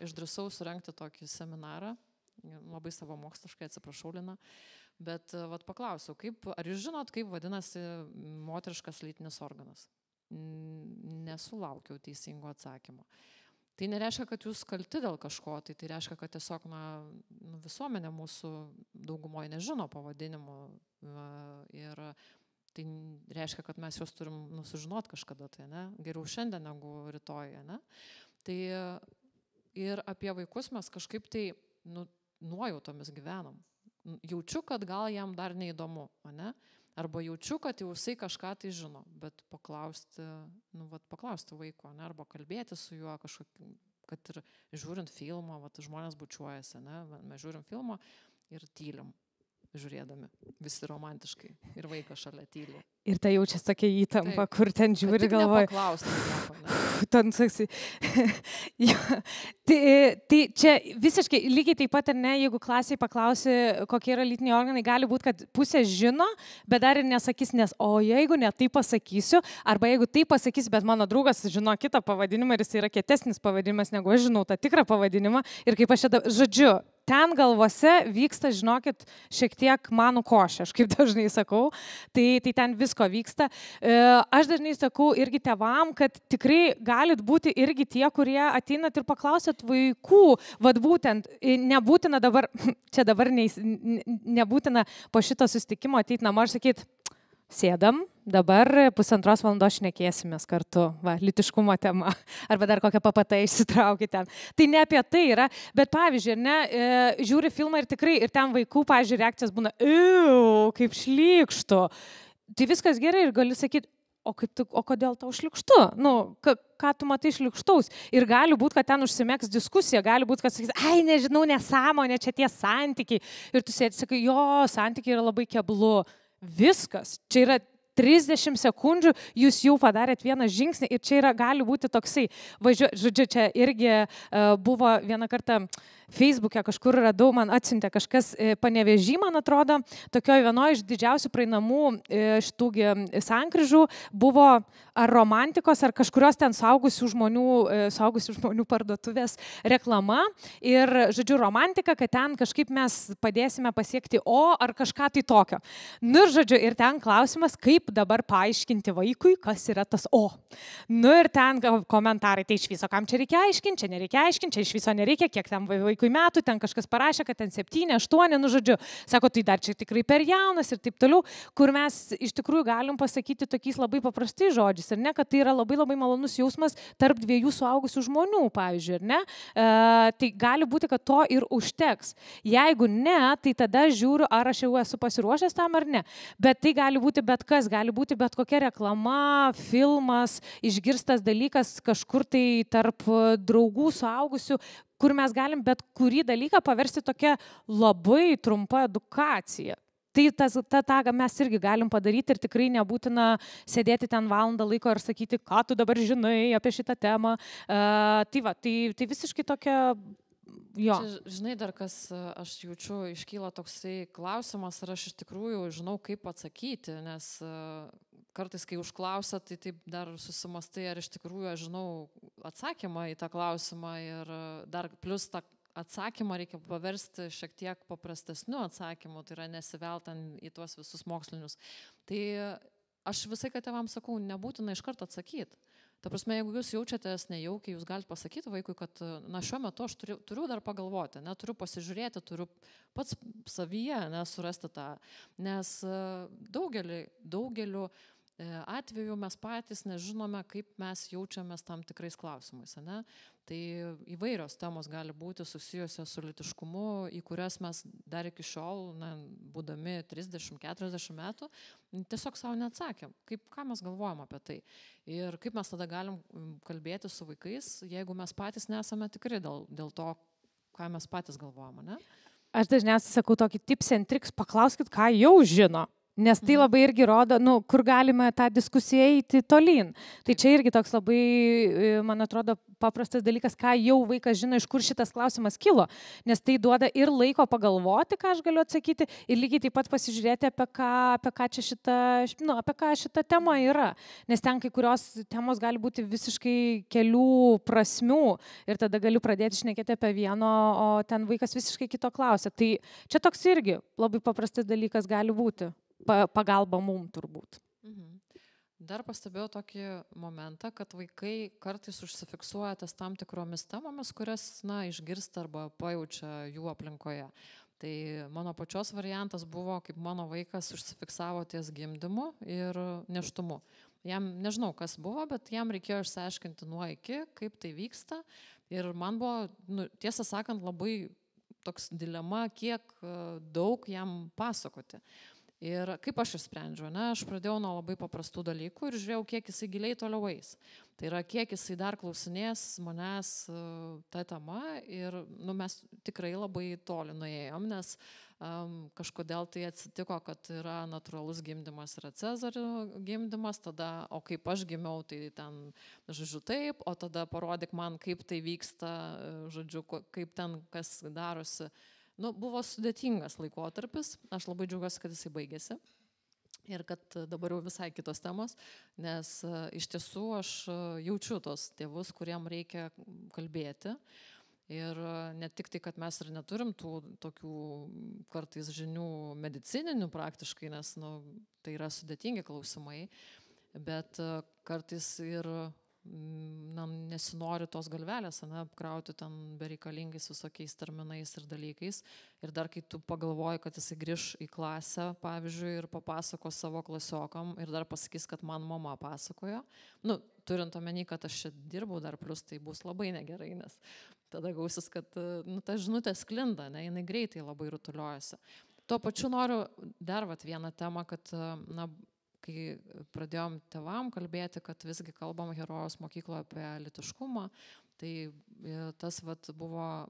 išdrįsau surengti tokį seminarą, labai savo moksliškai, atsiprašau, Lina, bet paklausiau, ar jūs žinot, kaip vadinasi moteriškas lytinis organas? Nesulaukiau teisingo atsakymo. Tai nereiškia, kad jūs kalti dėl kažko, tai reiškia, kad tiesiog visuomenė mūsų daugumoje nežino pavadinimo ir tai reiškia, kad mes juos turim sužinoti kažkada, tai ne? Geriau šiandien negu rytoj, ne? Tai ir apie vaikus mes kažkaip tai nuojautomis gyvenam. Jaučiu, kad gal jam dar neįdomu, ne? Arba jaučiu, kad jau jisai kažką tai žino, bet paklausti vaiko, ne? Arba kalbėti su juo kažkokį, kad ir žiūrint filmą, žmonės bučiuojasi, ne? Mes žiūrim filmą ir tylim, žiūrėdami, visi romantiškai, ir vaikas šalia tyli. Ir tai jaučiasi tokia įtampa, taip, kur ten žiūri galvoja. Paklausti nieko, ne? Ten saksi. Tai čia visiškai lygiai taip pat, ar ne, jeigu klasiai paklausi, kokie yra lytiniai organai, gali būti, kad pusė žino, bet dar ir nesakys, nes o jeigu ne tai pasakysiu, arba jeigu tai pasakysiu, bet mano draugas žino kitą pavadinimą ir jis yra kietesnis pavadinimas, negu aš žinau tą tikrą pavadinimą, ir kaip aš žodžiu, ten galvose vyksta, žinokit, šiek tiek manų košė, aš kaip dažnai sakau, tai ten visko vyksta. Aš dažnai sakau irgi tėvam, kad tikrai galit būti irgi tie, kurie ateinat ir paklausėt vaikų, būtent, nebūtina dabar, nebūtina po šito susitikimo ateiti namo ir sakyti, sėdam, dabar 1,5 valandos šnekėsimės kartu, lytiškumo tema, arba dar kokią papatą išsitraukit ten. Tai ne apie tai yra, bet pavyzdžiui, žiūri filmą ir tikrai, ir ten vaikų, pavyzdžiui, reakcijas būna, kaip šlykštu. Tai viskas gerai ir gali sakyti, o kodėl tau šlykštu? Ką tu matai šlykštaus? Ir gali būti, kad ten užsimegs diskusija, gali būti, kad sakys, nežinau, nesąmonė, čia tie santykiai. Ir tu sėdi, sakai, jo, santykiai yra labai keblu. Viskas, čia yra 30 sekundžių, jūs jau padarėt vieną žingsnį ir čia yra, gali būti toksai, žodžiu, čia irgi buvo vieną kartą Facebook'e kažkur radau, man atsiuntė kažkas Panevėžy, man atrodo, tokioje vienoje iš didžiausių praeinamų šitų sankryžų buvo ar romantikos, ar kažkurios ten saugusių žmonių parduotuvės reklama ir, žodžiu, romantika, kad ten kažkaip mes padėsime pasiekti ar kažką tai tokio. Ir, žodžiu, ir ten klausimas, kaip dabar paaiškinti vaikui, kas yra tas Ir ten komentarai, tai iš viso, kam čia reikia aiškinti, čia nereikia aiškinti, čia iš viso nereikia, kiek ten vaikui metų, ten kažkas parašė, kad ten 7, 8, žodžiu, sako, tai dar čia tikrai per jaunas ir taip toliau, kur mes iš tikrųjų galim pasakyti tokiais labai paprastais žodžiais, ir ne, kad tai yra labai labai malonus jausmas tarp dviejų suaugusių žmonių, pavyzdžiui, ir ne, tai gali būti, kad to ir užteks. Jeigu ne, tai tada žiūriu, ar aš jau esu pasiruošęs tam ar ne, bet tai gali būti bet kas, gali būti bet kokia reklama, filmas, išgirstas dalykas kažkur tai tarp draugų suaugusių, kur mes galim bet kurį dalyką paversti tokia labai trumpa edukacija. Tai tą mes irgi galim padaryti ir tikrai nebūtina sėdėti ten valandą laiko ir sakyti, ką tu dabar žinai apie šitą temą. Tai visiškai tokia... Jo. Čia, žinai, dar kas aš jaučiu, iškyla toksai klausimas, ar aš iš tikrųjų žinau, kaip atsakyti, nes kartais, kai užklausia, tai taip dar susimastai, ar iš tikrųjų aš žinau atsakymą į tą klausimą ir dar plus tą atsakymą reikia paversti šiek tiek paprastesniu atsakymu, tai yra nesiveltant į tuos visus mokslinius. Tai aš visai, kad tėvams sakau, nebūtina iš karto atsakyti. Ta prasme, jeigu jūs jaučiatės nejaukiai, jūs galite pasakyti vaikui, kad šiuo metu aš turiu dar pagalvoti, turiu pasižiūrėti, turiu pats savyje surasti tą. Nes daugeliu atveju mes patys nežinome, kaip mes jaučiamės tam tikrais klausimais. Tai įvairios temos gali būti susijusios su lytiškumu, į kurias mes dar iki šiol, būdami 30-40 metų, tiesiog savo neatsakėm. Ką mes galvojam apie tai? Ir kaip mes tada galim kalbėti su vaikais, jeigu mes patys nesame tikri dėl to, ką mes patys galvojam, ne? Aš dažniausiai sakau tokį tips and tricks, paklauskit, ką jau žino. Nes tai labai irgi rodo, kur galime tą diskusiją eiti tolyn. Tai čia irgi toks labai, man atrodo, paprastas dalykas, ką jau vaikas žino, iš kur šitas klausimas kilo. Nes tai duoda ir laiko pagalvoti, ką aš galiu atsakyti, ir lygiai taip pat pasižiūrėti, apie ką šita tema yra. Nes ten kai kurios temos gali būti visiškai kelių prasmių ir tada galiu pradėti šnekėti apie vieno, o ten vaikas visiškai kito klausia. Tai čia toks irgi labai paprastas dalykas gali būti. Pagalba mum turbūt. Dar pastebėjau tokį momentą, kad vaikai kartais užsifiksuoja ties tam tikromis temomis, kurias, išgirsta arba pajaučia jų aplinkoje. Tai mano pačios variantas buvo, kaip mano vaikas užsifiksavo ties gimdymu ir nėštumu. Jam nežinau, kas buvo, bet jam reikėjo išsiaiškinti nuo iki, kaip tai vyksta. Ir man buvo, tiesą sakant, labai toks dilema, kiek daug jam pasakoti. Ir kaip aš išsprendžiu, aš pradėjau nuo labai paprastų dalykų ir žiūrėjau, kiek jisai giliai toliau eis. Tai yra, kiek jisai dar klausinės manęs tą temą ir mes tikrai labai toli nuėjom, nes kažkodėl tai atsitiko, kad yra natūralus gimdymas, yra Cezario gimdymas, tada, o kaip aš gimiau, tai ten, žodžiu, taip, o tada parodyk man, kaip tai vyksta, žodžiu, kaip ten kas darosi. Buvo sudėtingas laikotarpis, aš labai džiaugiuosi, kad jisai baigėsi ir kad dabar jau visai kitos temos, nes iš tiesų aš jaučiu tos tėvus, kuriem reikia kalbėti ir ne tik tai, kad mes ir neturim tų tokių kartais žinių medicininių praktiškai, nes tai yra sudėtingi klausimai, bet kartais ir nesinori tos galvelės, apkrauti ten bereikalingais visokiais terminais ir dalykais. Ir dar kai tu pagalvoji, kad jisai grįž į klasę, pavyzdžiui, ir papasako savo klasiokam ir dar pasakys, kad man mama pasakojo. Turint omeny, kad aš čia dirbau dar plus, tai bus labai negerai, nes tada gausis, kad ta žinutė sklinda, jinai greitai labai rutuliojasi. Tuo pačiu noriu dar vieną temą, kad kai pradėjom tėvam kalbėti, kad visgi kalbam Herojaus mokykloje apie lytiškumą, tai tas buvo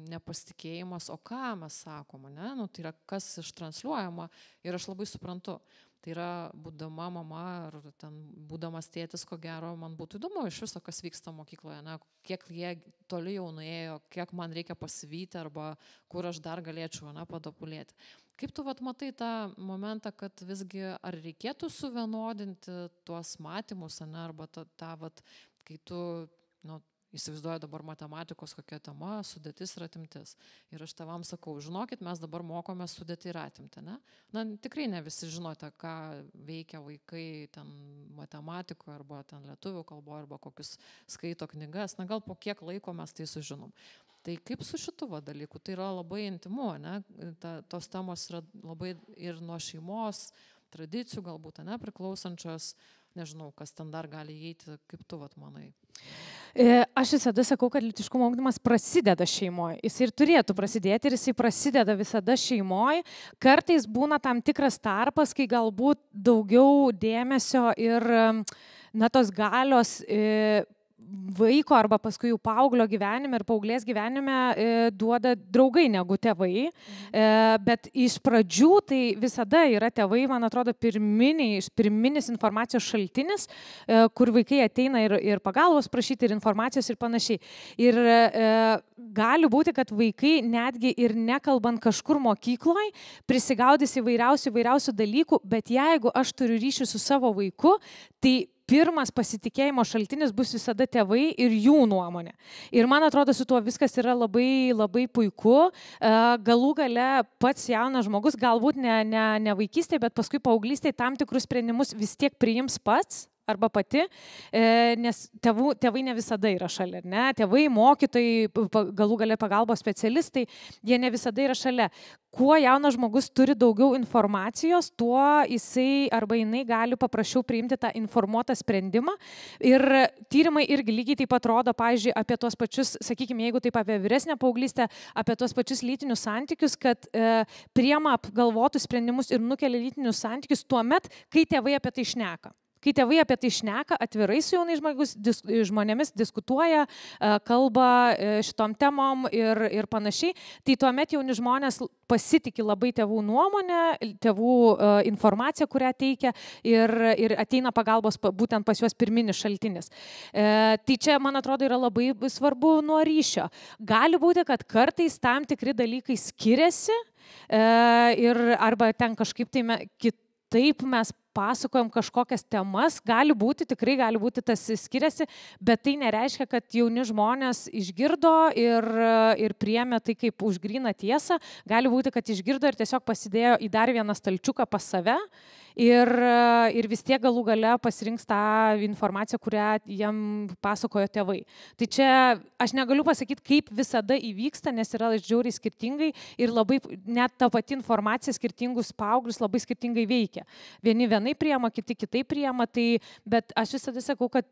nepasitikėjimas, o ką mes sakom, tai yra kas ištransliuojama ir aš labai suprantu. Tai yra, būdama mama ar ten būdamas tėtis, ko gero, man būtų įdomu iš viso, kas vyksta mokykloje, kiek jie toli jau nuėjo, kiek man reikia pasivyti arba kur aš dar galėčiau padopulėti. Kaip tu matai tą momentą, kad visgi ar reikėtų suvienodinti tuos matymus, arba kai tu įsivaizduoju dabar matematikos kokia tema, sudėtis ir atimtis. Ir aš tėvams sakau, žinokit, mes dabar mokome sudėti ir atimti, tikrai ne visi žinote, ką veikia vaikai ten matematikoje, arba ten lietuvių kalboje, arba kokius skaito knygas, gal po kiek laiko mes tai sužinom. Tai kaip su šitu dalyku? Tai yra labai intimu, tos temos yra labai ir nuo šeimos, tradicijų galbūt, priklausančios, nežinau, kas ten dar gali įeiti, kaip tu manai? Aš visada sakau, kad lytiškumo ugdymas prasideda šeimoje. Jis ir turėtų prasidėti ir jisai prasideda visada šeimoje. Kartais būna tam tikras tarpas, kai galbūt daugiau dėmesio ir tos galios vaiko arba paskui jau paauglio gyvenime ir paauglės gyvenime duoda draugai negu tėvai. Bet iš pradžių tai visada yra tėvai, man atrodo, pirminis informacijos šaltinis, kur vaikai ateina ir pagalbos prašyti, ir informacijos ir panašiai. Ir gali būti, kad vaikai netgi ir nekalbant kažkur mokykloje prisigaudys įvairiausių dalykų, bet jeigu aš turiu ryšį su savo vaiku, tai pirmas pasitikėjimo šaltinis bus visada tėvai ir jų nuomonė. Ir man atrodo, su tuo viskas yra labai, labai puiku. Galų gale pats jaunas žmogus, galbūt ne vaikystėje, bet paskui paauglystėje tam tikrus sprendimus vis tiek priims pats arba pati, nes tėvai ne visada yra šalia, ne? Tėvai, mokytojai, galų gale pagalbos specialistai, jie ne visada yra šalia. Kuo jaunas žmogus turi daugiau informacijos, tuo jisai arba jinai gali paprasčiau priimti tą informuotą sprendimą. Ir tyrimai irgi lygiai taip pat rodo, pavyzdžiui, apie tuos pačius, sakykime, jeigu taip apie vyresnę paauglystę, apie tuos pačius lytinius santykius, kad priima apgalvotus sprendimus ir nukelia lytinius santykius tuo met, kai tėvai apie tai šneka. Kai tėvai apie tai šneka, atvirai su jaunais žmonėmis diskutuoja, kalba šitom temom ir panašiai, tai tuomet jauni žmonės pasitikė labai tėvų nuomonę, tėvų informaciją, kurią teikia ir ateina pagalbos būtent pas juos pirminis šaltinis. Tai čia, man atrodo, yra labai svarbu nuo ryšio. Gali būti, kad kartais tam tikri dalykai skiriasi arba ten kažkaip tai kitaip mes pasakojam kažkokias temas, tikrai gali būti tas skiriasi, bet tai nereiškia, kad jauni žmonės išgirdo ir priėmė tai kaip už gryną tiesą. Gali būti, kad išgirdo ir tiesiog pasidėjo į dar vieną stalčiuką pas save ir vis tiek galų gale pasirinks tą informaciją, kurią jam pasakojo tėvai. Tai čia aš negaliu pasakyti, kaip visada įvyksta, nes yra žiauriai skirtingai ir labai net ta pati informacija skirtingus paauglius labai skirtingai veikia. Vieni vienai priema, kiti kitaip priema, bet aš visada sakau, kad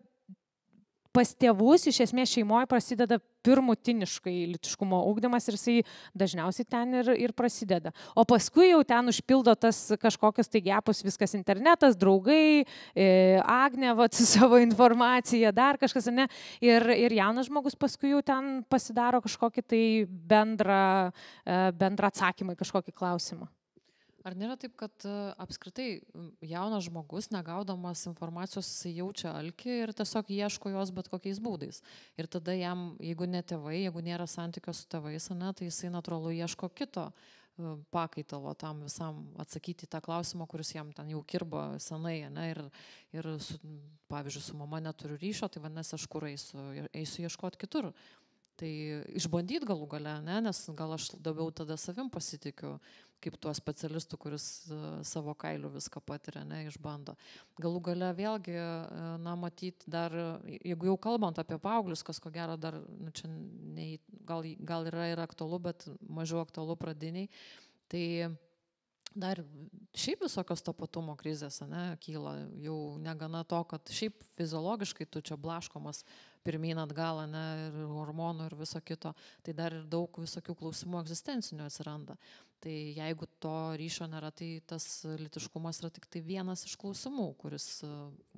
pas tėvus iš esmės šeimoje prasideda pirmutiniškai lytiškumo ugdymas ir jisai dažniausiai ten ir prasideda. O paskui jau ten užpildo tas kažkokias tai gepus, viskas internetas, draugai, Agnė su savo informacija, dar kažkas, ne? Ir jaunas žmogus paskui jau ten pasidaro kažkokį tai bendrą atsakymą į kažkokį klausimą. Ar nėra taip, kad apskritai jaunas žmogus, negaudamas informacijos, jisai jaučia alkį ir tiesiog ieško jos bet kokiais būdais. Ir tada jam, jeigu ne tėvai, jeigu nėra santykio su tėvais, tai jisai natūralu ieško kito pakaitalo tam visam atsakyti tą klausimą, kuris jam ten jau kirba senai. Ir pavyzdžiui, su mama neturiu ryšio, tai vadinasi, aš kur eisiu ieškoti kitur. Tai išbandyti galų gale, nes gal aš labiau tada savim pasitikiu, kaip tuo specialistu, kuris savo kailiu viską patiria, išbando. Galų gale vėlgi, matyti dar, jeigu jau kalbant apie paauglius, kas ko gero dar, čia gal yra ir aktualu, bet mažiau aktualu pradiniai, tai dar šiaip visokios tapatumo krizės kyla, jau negana to, kad šiaip fiziologiškai tu čia blaškomas pirmyn atgal, ir hormonų ir viso kito, tai dar ir daug visokių klausimų egzistencinių atsiranda. Tai jeigu to ryšio nėra, tai tas lytiškumas yra tik tai vienas iš klausimų, kuris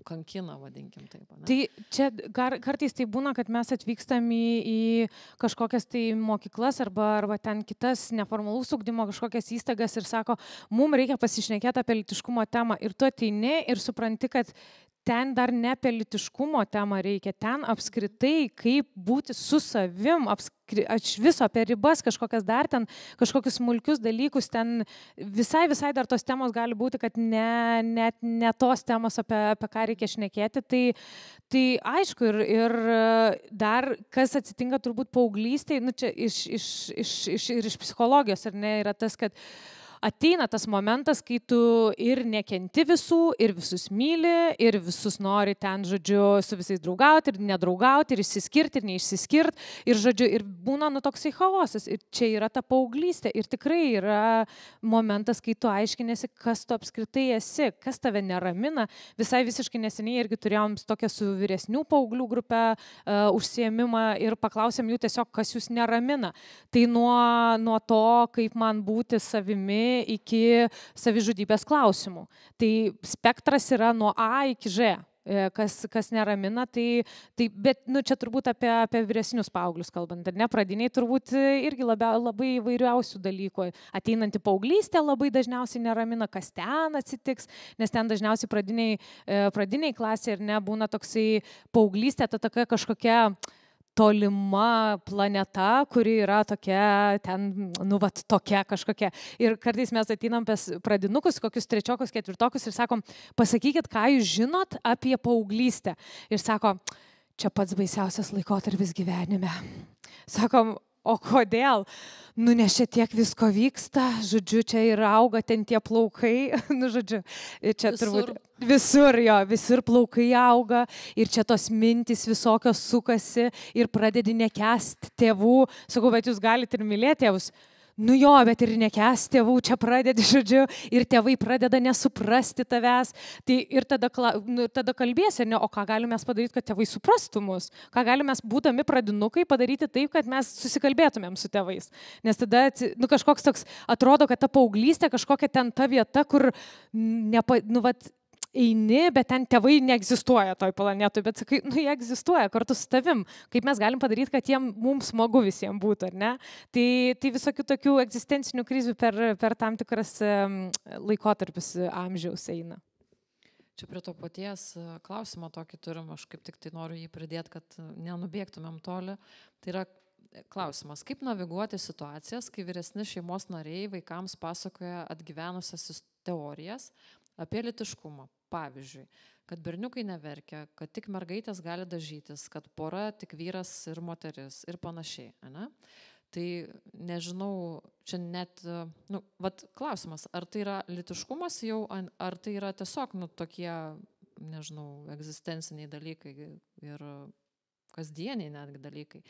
kankina, vadinkim taip. Tai čia kartais tai būna, kad mes atvykstam į kažkokias tai mokyklas arba ten kitas neformalaus ugdymo kažkokias įstaigas ir sako, mums reikia pasišnekėti apie lytiškumo temą. Ir tu ateini ir supranti, kad ten dar ne apie lytiškumo temą reikia, ten apskritai kaip būti su savim, aš viso apie ribas, kažkokias dar ten, kažkokius smulkius dalykus, ten visai dar tos temos gali būti, kad ne tos temos, apie ką reikia šnekėti. Tai aišku, ir dar kas atsitinka turbūt paauglystėj, čia iš psichologijos, ar ne, yra tas, kad ateina tas momentas, kai tu ir nekenti visų, ir visus myli, ir visus nori ten, žodžiu, su visais draugauti, ir nedraugauti, ir išsiskirti, ir neišsiskirti, ir, žodžiu, ir būna toksai chaosas. Ir čia yra ta paauglystė. Ir tikrai yra momentas, kai tu aiškinėsi, kas tu apskritai esi, kas tave neramina. Visai visiškai neseniai irgi turėjom tokią su vyresnių paauglių grupę užsiėmimą ir paklausėm jų tiesiog, kas jūs neramina. Tai nuo to, kaip man būti savimi, iki savižudybės klausimų. Tai spektras yra nuo A iki Ž. kas neramina, bet čia turbūt apie vyresnius paauglius kalbant, ar ne, pradiniai turbūt irgi labai įvairiausių dalykų. Ateinanti paauglystė labai dažniausiai neramina, kas ten atsitiks, nes ten dažniausiai pradiniai klasė ir nebūna toksai paauglystė, ta tokia kažkokia tolima planeta, kuri yra tokia, ten, tokia kažkokia. Ir kartais mes ateinam pas pradinukus, kokius 3-okus, 4-okus ir sakom, pasakykit, ką jūs žinot apie paauglystę. Ir sako, čia pats baisiausias laikotarpis gyvenime. Sakom, o kodėl? Nes čia tiek visko vyksta, žodžiu, čia ir auga ten tie plaukai, žodžiu, čia turbūt visur plaukai auga ir čia tos mintys visokios sukasi ir pradedi nekęsti tėvų. Sakau, bet jūs galite ir mylėti tėvus. Jo, bet ir nekęsti tėvų, čia pradedi, žodžiu, ir tėvai pradeda nesuprasti tavęs. Tai ir tada kalbėsi, o ką galime mes padaryti, kad tėvai suprastų mus? Ką galime mes, būdami pradinukai, padaryti taip, kad mes susikalbėtumėm su tėvais? Nes tada, kažkoks toks, atrodo, kad ta paauglystė kažkokia ten ta vieta, kur, eini, bet ten tėvai neegzistuoja toj planetoj, bet sakai, jie egzistuoja kartu su tavim. Kaip mes galim padaryti, kad mums smagu visiems būtų, ar ne? Tai visokių tokių egzistencinių krizių per tam tikras laikotarpis amžiaus eina. Čia prie to paties klausimo tokį turim, aš kaip tik tai noriu jį pridėti, kad nenubėgtumėm toli. Tai yra klausimas, kaip naviguoti situacijas, kai vyresni šeimos nariai vaikams pasakoja atgyvenusias teorijas apie lytiškumą. Pavyzdžiui, kad berniukai neverkia, kad tik mergaitės gali dažytis, kad pora tik vyras ir moteris ir panašiai. Ne? Tai nežinau, čia net, klausimas, ar tai yra lytiškumas jau, ar tai yra tiesiog tokie, nežinau, egzistenciniai dalykai ir kasdieniai netgi dalykai.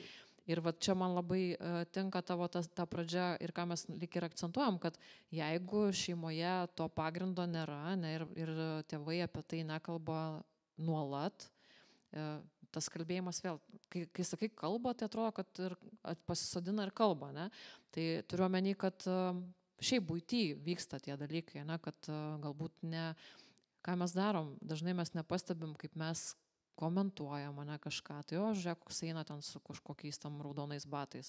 Ir čia man labai tinka tavo ta pradžia ir ką mes lyg ir akcentuojam, kad jeigu šeimoje to pagrindo nėra ir tėvai apie tai nekalba nuolat, tas kalbėjimas vėl, kai sakai kalba, tai atrodo, kad ir pasisodina ir kalba, ne? Tai turiu omeny, kad šiaip buity vyksta tie dalykai, ne? Kad galbūt ne, ką mes darom, dažnai mes nepastebim, kaip mes komentuoja mane kažką, tai žiūrėk, koks eina ten su kažkokiais tam raudonais batais,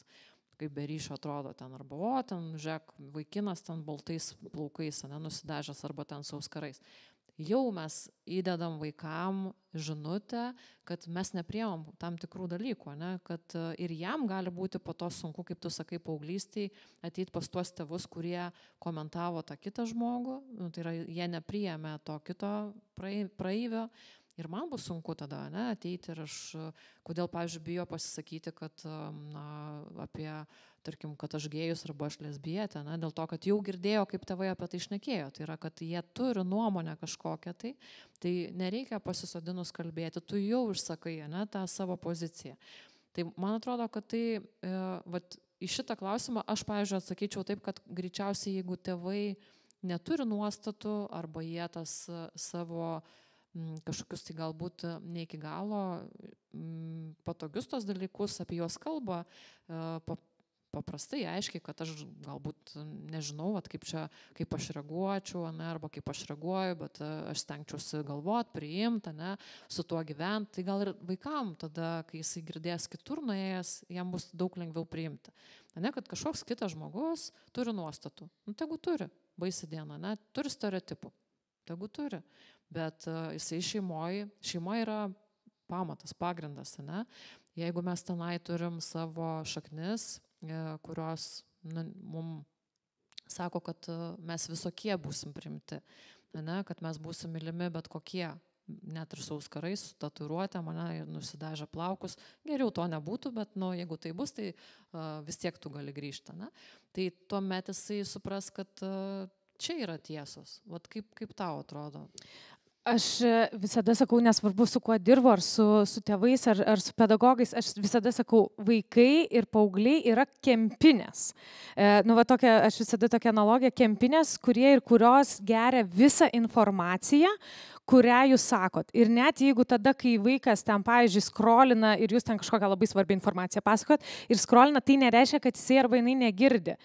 kaip be ryšio atrodo ten, arba ten, žiūrėk, vaikinas ten baltais plaukais, nusidažęs, arba ten su auskarais. Jau mes įdedam vaikam žinutę, kad mes nepriemam tam tikrų dalykų, ne? Kad ir jam gali būti po to sunku, kaip tu sakai, paauglystėj, ateiti pas tuos tėvus, kurie komentavo tą kitą žmogų, tai yra, jie nepriėmė to kito praeivio. Ir man bus sunku tada, ne, ateiti ir aš, kodėl, pavyzdžiui, bijo pasisakyti, kad, apie, tarkim, kad aš gėjus arba aš lesbietė, ne, dėl to, kad jau girdėjo, kaip tėvai apie tai šnekėjo. Tai yra, kad jie turi nuomonę kažkokią, tai nereikia pasisodinus kalbėti, tu jau išsakai, ne, tą savo poziciją. Tai man atrodo, kad tai, į šitą klausimą aš, pavyzdžiui, atsakyčiau taip, kad greičiausiai, jeigu tėvai neturi nuostatų arba jie tas savo kažkokius tai galbūt ne iki galo patogius tos dalykus apie juos kalba paprastai, aiškiai, kad aš galbūt nežinau, kaip aš reaguočiau, arba kaip aš reaguoju, bet aš stengčiausi galvoti, priimti, su tuo gyventi. Tai gal ir vaikam tada, kai jisai girdės kitur nuėjęs, jam bus daug lengviau priimti. Kad kažkoks kitas žmogus turi nuostatų. Tegu turi, baisi diena, turi stereotipų. Tegu turi. Bet jisai šeimoje yra pamatas, pagrindas, ne? Jeigu mes tenai turim savo šaknis, kurios mums sako, kad mes visokie būsim priimti, ne? Kad mes būsim mylimi, bet kokie, net ir su auskarais, su tatuiruotėm, nusidažę plaukus, geriau to nebūtų, bet jeigu tai bus, tai vis tiek tu gali grįžti, ne? Tai tuomet jisai supras, kad čia yra tiesos. Vat kaip tau atrodo? Aš visada sakau, nesvarbu su kuo dirbu, ar su tėvais, ar su pedagogais, aš visada sakau, vaikai ir paaugliai yra kempinės. Aš visada tokią analogiją, kempinės, kurie ir kurios geria visą informaciją, kurią jūs sakot. Ir net jeigu tada, kai vaikas ten, pavyzdžiui, skrolina ir jūs ten kažkokią labai svarbią informaciją pasakot ir skrolina, tai nereiškia, kad jisai arba jinai negirdi.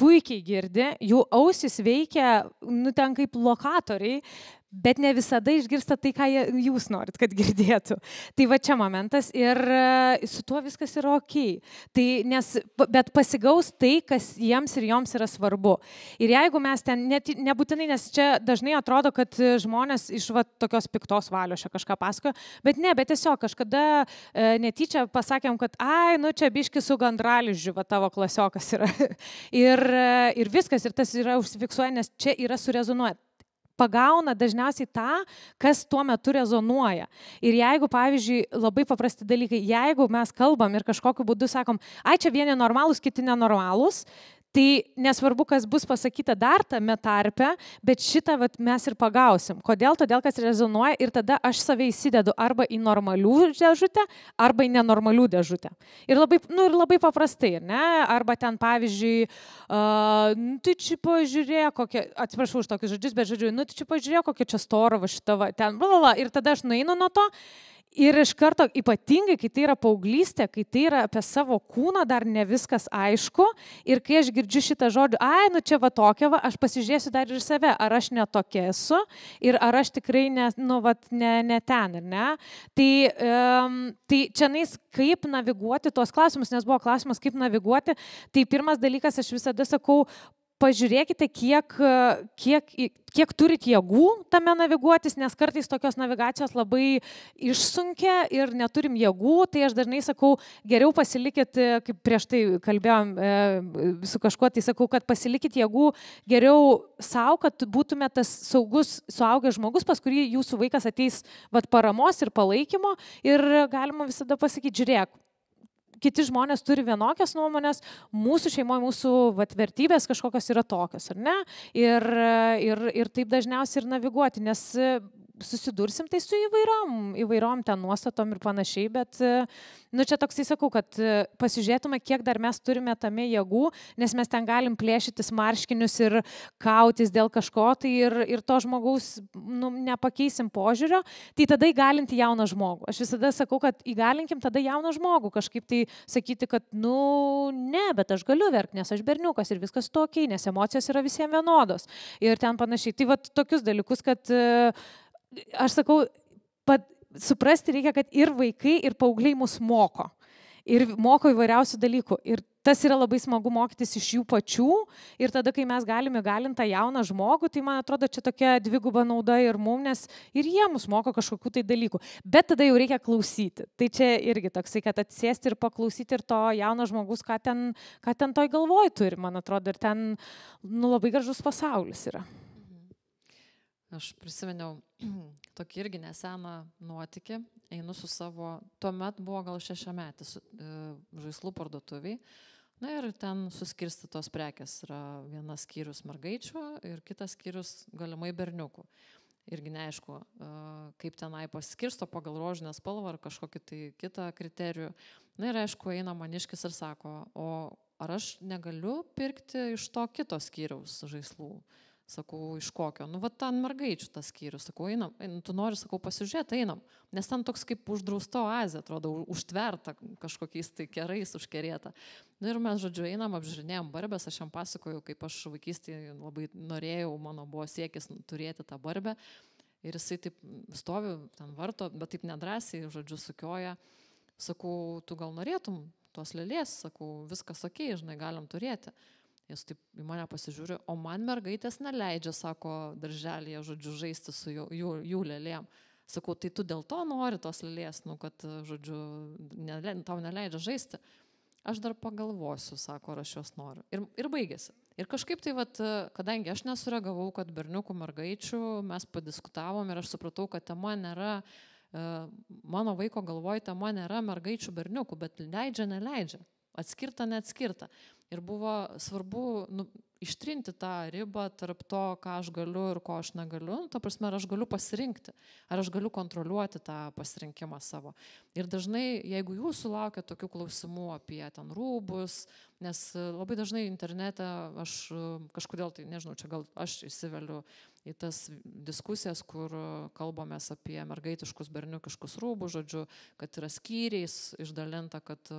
Puikiai girdi, jų ausis veikia, ten kaip lokatoriai, bet ne visada išgirsta tai, ką jūs norit, kad girdėtų. Tai va čia momentas ir su tuo viskas yra ok. Tai, bet pasigaus tai, kas jiems ir joms yra svarbu. Ir jeigu mes ten, nebūtinai, nes čia dažnai atrodo, kad žmonės iš va, tokios piktos valios čia kažką pasakoja, bet ne, bet tiesiog kažkada netyčia pasakėm, kad ai, nu čia biški su gandralizdžiu, va tavo klasiokas yra. ir viskas, ir tas yra užsifiksuoja, nes čia yra surezonuoja. Pagauna dažniausiai tą, kas tuo metu rezonuoja. Ir jeigu, pavyzdžiui, labai paprasti dalykai, jeigu mes kalbam ir kažkokiu būdu sakom, ai čia vieni normalūs, kiti nenormalūs, tai nesvarbu, kas bus pasakyta dar tame tarpe, bet šitą vat, mes ir pagausim. Kodėl? Todėl, kas rezonuoja ir tada aš save įsidedu arba į normalių dėžutę, arba į nenormalių dėžutę. Ir labai paprastai, ne? Arba ten, pavyzdžiui, tai čia pažiūrėjo kokia, atsiprašau už tokius žodžius, bet žodžiu, tai čia pažiūrėjo kokia čia stora va šita, va, ten, blablabla, ir tada aš nueinu nuo to. Ir iš karto, ypatingai, kai tai yra paauglystė, kai tai yra apie savo kūną, dar ne viskas aišku. Ir kai aš girdžiu šitą žodį, ai, nu čia va tokia, va, aš pasižiūrėsiu dar ir save, ar aš netokia esu ir ar aš tikrai ne ten, ir ne. Tai čianais kaip naviguoti tuos klausimus, nes buvo klausimas, kaip naviguoti. Tai pirmas dalykas, aš visada sakau, pažiūrėkite, kiek turit jėgų tame naviguotis, nes kartais tokios navigacijos labai išsunkia ir neturim jėgų, tai aš dažnai sakau, geriau pasilikit, kaip prieš tai kalbėjom su kažkuo, tai sakau, kad pasilikit jėgų geriau savo, kad būtumėte tas saugus suaugęs žmogus, pas kurį jūsų vaikas ateis vat, paramos ir palaikymo ir galima visada pasakyti, žiūrėk, kiti žmonės turi vienokias nuomonės, mūsų šeimoje, mūsų vertybės kažkokios yra tokios, ar ne? Ir taip dažniausiai ir naviguoti, nes susidursim tai su įvairiom ten nuostatom ir panašiai, bet čia toksai sakau, kad pasižiūrėtume, kiek dar mes turime tame jėgų, nes mes ten galim plėšytis marškinius ir kautis dėl kažko, tai ir to žmogaus nepakeisim požiūrio, tai tada įgalinti jauną žmogų. Aš visada sakau, kad įgalinkim tada jauną žmogų, kažkaip tai sakyti, kad ne, bet aš galiu verkti, nes aš berniukas ir viskas tokiai, nes emocijos yra visiems vienodos ir ten panašiai. Tai va tokius dalykus, kad aš sakau, suprasti reikia, kad ir vaikai, ir paaugliai mus moko. Ir moko įvairiausių dalykų. Ir tas yra labai smagu mokytis iš jų pačių. Ir tada, kai mes galime įgalinti tą jauną žmogų, tai man atrodo, čia tokia dviguba nauda ir mums, nes ir jie mus moko kažkokių tai dalykų. Bet tada jau reikia klausyti. Tai čia irgi toksai, kad atsėsti ir paklausyti ir to jauno žmogus, ką ten toj galvoj turi, man atrodo. Ir ten labai gražus pasaulis yra. Aš prisiminiau tokį irgi neseną nuotykį, einu su savo, tuomet buvo gal 6-metis žaislų parduotuviai, na ir ten suskirstytos prekės, yra vienas skyrius mergaičių ir kitas skyrius galimai berniukų. Irgi neaišku, kaip tenai paskirsto pagal rožinę spalvą ar kažkokį tai kitą kriterijų. Na ir aišku, eina maniškis ir sako, o ar aš negaliu pirkti iš to kito skyriaus žaislų? Sakau, iš kokio? Va ten mergaičių tas skyrius. Sakau, einam. Tu nori, sakau, pasižiūrėti, einam. Nes ten toks kaip uždrausta oazė, atrodo, užtverta kažkokiais tai kerais užkerėta. Na ir mes, žodžiu, einam, apžiūrinėjom barbės, aš jam pasakoju, kaip aš vaikystėje labai norėjau, mano buvo siekis turėti tą barbę. Ir jisai taip stovi, ten varto, bet taip nedrąsiai, žodžiu, sukioja. Sakau, tu gal norėtum tos lėlės? Sakau, viskas okei, žinai, galim turėti. Jis taip į mane pasižiūri, o man mergaitės neleidžia, sako, darželėje, žodžiu, žaisti su jų lėlėm. Sakau, tai tu dėl to nori tos lėlės, kad, žodžiu, tau neleidžia žaisti. Aš dar pagalvosiu, sako, ar aš jos noriu. Ir baigėsi. Ir kažkaip tai, kadangi aš nesureagavau, kad berniukų mergaičių, mes padiskutavom ir aš supratau, kad tema nėra, mano vaiko galvoj tema nėra mergaičių berniukų, bet leidžia, neleidžia. Atskirta, neatskirta. Ir buvo svarbu ištrinti tą ribą tarp to, ką aš galiu ir ko aš negaliu. Ta prasme, ar aš galiu pasirinkti, ar aš galiu kontroliuoti tą pasirinkimą savo. Ir dažnai, jeigu jūs sulaukia tokių klausimų apie ten rūbus, nes labai dažnai internete aš kažkodėl, tai nežinau, čia gal aš įsiveliu į tas diskusijas, kur kalbamės apie mergaitiškus, berniukiškus rūbus, žodžiu, kad yra skyriais išdalinta, kad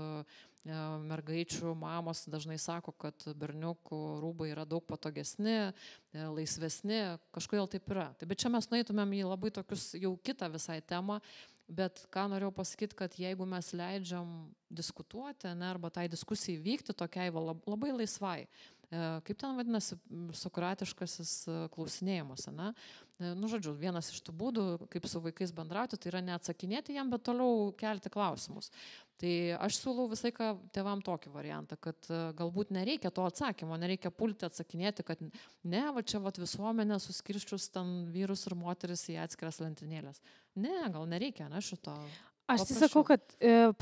mergaičių mamos dažnai dažnai sako, kad berniukų rūbai yra daug patogesni, laisvesni, kažkodėl taip yra. Tai bet čia mes nueitumėm į labai tokius jau kitą visai temą, bet ką norėjau pasakyti, kad jeigu mes leidžiam diskutuoti, ne, arba tai diskusijai vykti tokiai labai laisvai, kaip ten vadinasi, sokratiškasis klausinėjimas, ne? Nu, žodžiu, vienas iš tų būdų, kaip su vaikais bendrauti, tai yra neatsakinėti jam, bet toliau kelti klausimus. Tai aš siūlau visai ką tėvam tokį variantą, kad galbūt nereikia to atsakymo, nereikia pulti atsakinėti, kad ne, va čia va visuomenė suskirščius ten vyrus ir moteris į atskiras lentynėlės. Ne, gal nereikia, ne, šito. Aš tai sakau, kad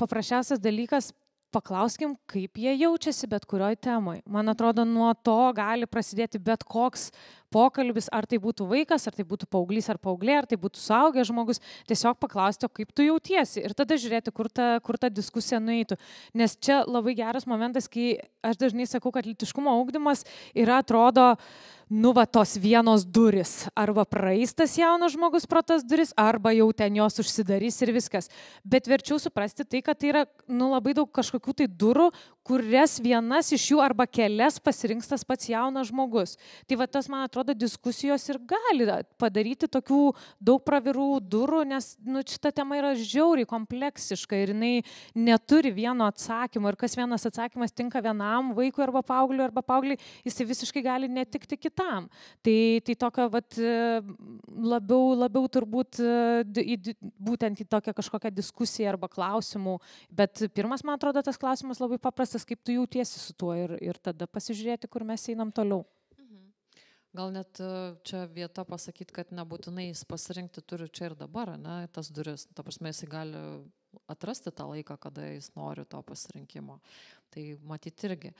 paprasčiausias dalykas, paklauskim, kaip jie jaučiasi bet kurioj temoj. Man atrodo, nuo to gali prasidėti bet koks pokalbis, ar tai būtų vaikas, ar tai būtų paauglys ar paauglė, ar tai būtų suaugęs žmogus, tiesiog paklausti, kaip tu jautiesi ir tada žiūrėti, kur ta diskusija nueitų. Nes čia labai geras momentas, kai aš dažnai sakau, kad lytiškumo ugdymas yra, atrodo, nu va tos vienos duris, arba praeis tas jaunas žmogus pro tas duris, arba jau ten jos užsidarys ir viskas. Bet verčiau suprasti tai, kad tai yra labai daug kažkokių tai durų, kurias vienas iš jų arba kelias pasirinks tas pats jaunas žmogus. Tai va tas, man atrodo, diskusijos ir gali padaryti tokių daug pravirų durų, nes šita tema yra žiauriai kompleksiška ir jinai neturi vieno atsakymo. Ir kas vienas atsakymas tinka vienam vaikui arba paaugliui, jisai visiškai gali netikti kitam. Tai tokio labiau turbūt būtent į tokią kažkokią diskusiją arba klausimų. Bet pirmas, man atrodo, tas klausimas labai paprastas, kaip tu jautiesi su tuo ir tada pasižiūrėti, kur mes einam toliau. Gal net čia vieta pasakyti, kad nebūtinai jis pasirinkti turi čia ir dabar, ne, tas duris. Ta prasme, jis gali atrasti tą laiką, kada jis nori to pasirinkimo. Tai matyti irgi.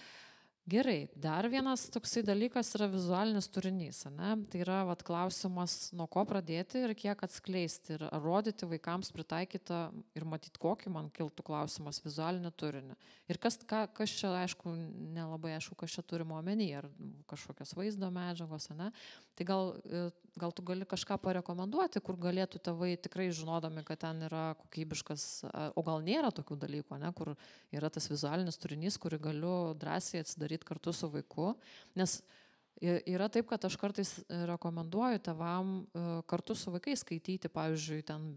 Gerai, dar vienas toksai dalykas yra vizualinis turinys, ne? Tai yra klausimas, nuo ko pradėti ir kiek atskleisti ir rodyti vaikams pritaikytą ir matyti kokį, man kiltų klausimas, vizualinį turinį. Ir kas čia, aišku, nelabai aišku, kas čia turime omeny, ar kažkokios vaizdo medžiagos, ne? Tai gal tu gali kažką parekomenduoti, kur galėtų tėvai tikrai žinodami, kad ten yra kokybiškas, o gal nėra tokių dalykų, ne? Kur yra tas vizualinis turinys, kurį galiu drąsiai atsidaryti kartu su vaiku, nes yra taip, kad aš kartais rekomenduoju tėvam kartu su vaikais skaityti, pavyzdžiui, ten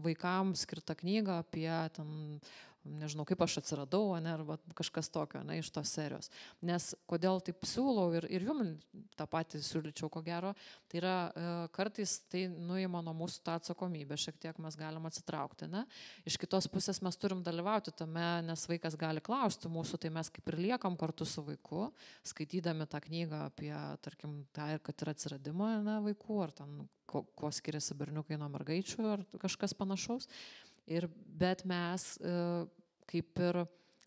vaikams skirtą knygą apie ten, nežinau, kaip aš atsiradau, ne, arba kažkas tokio, ne, iš tos serijos. Nes kodėl taip siūlau ir jums tą patį siūlyčiau, ko gero, tai yra kartais tai nuima nuo mūsų tą atsakomybę, šiek tiek mes galim atsitraukti, ne. Iš kitos pusės mes turim dalyvauti tame, nes vaikas gali klausti mūsų, tai mes kaip ir liekam kartu su vaiku, skaitydami tą knygą apie, tarkim, tą, kad yra atsiradimą, ne, vaikų, ar ten, kuo skiriasi berniukai nuo mergaičių, ar kažkas panašaus. Bet mes kaip ir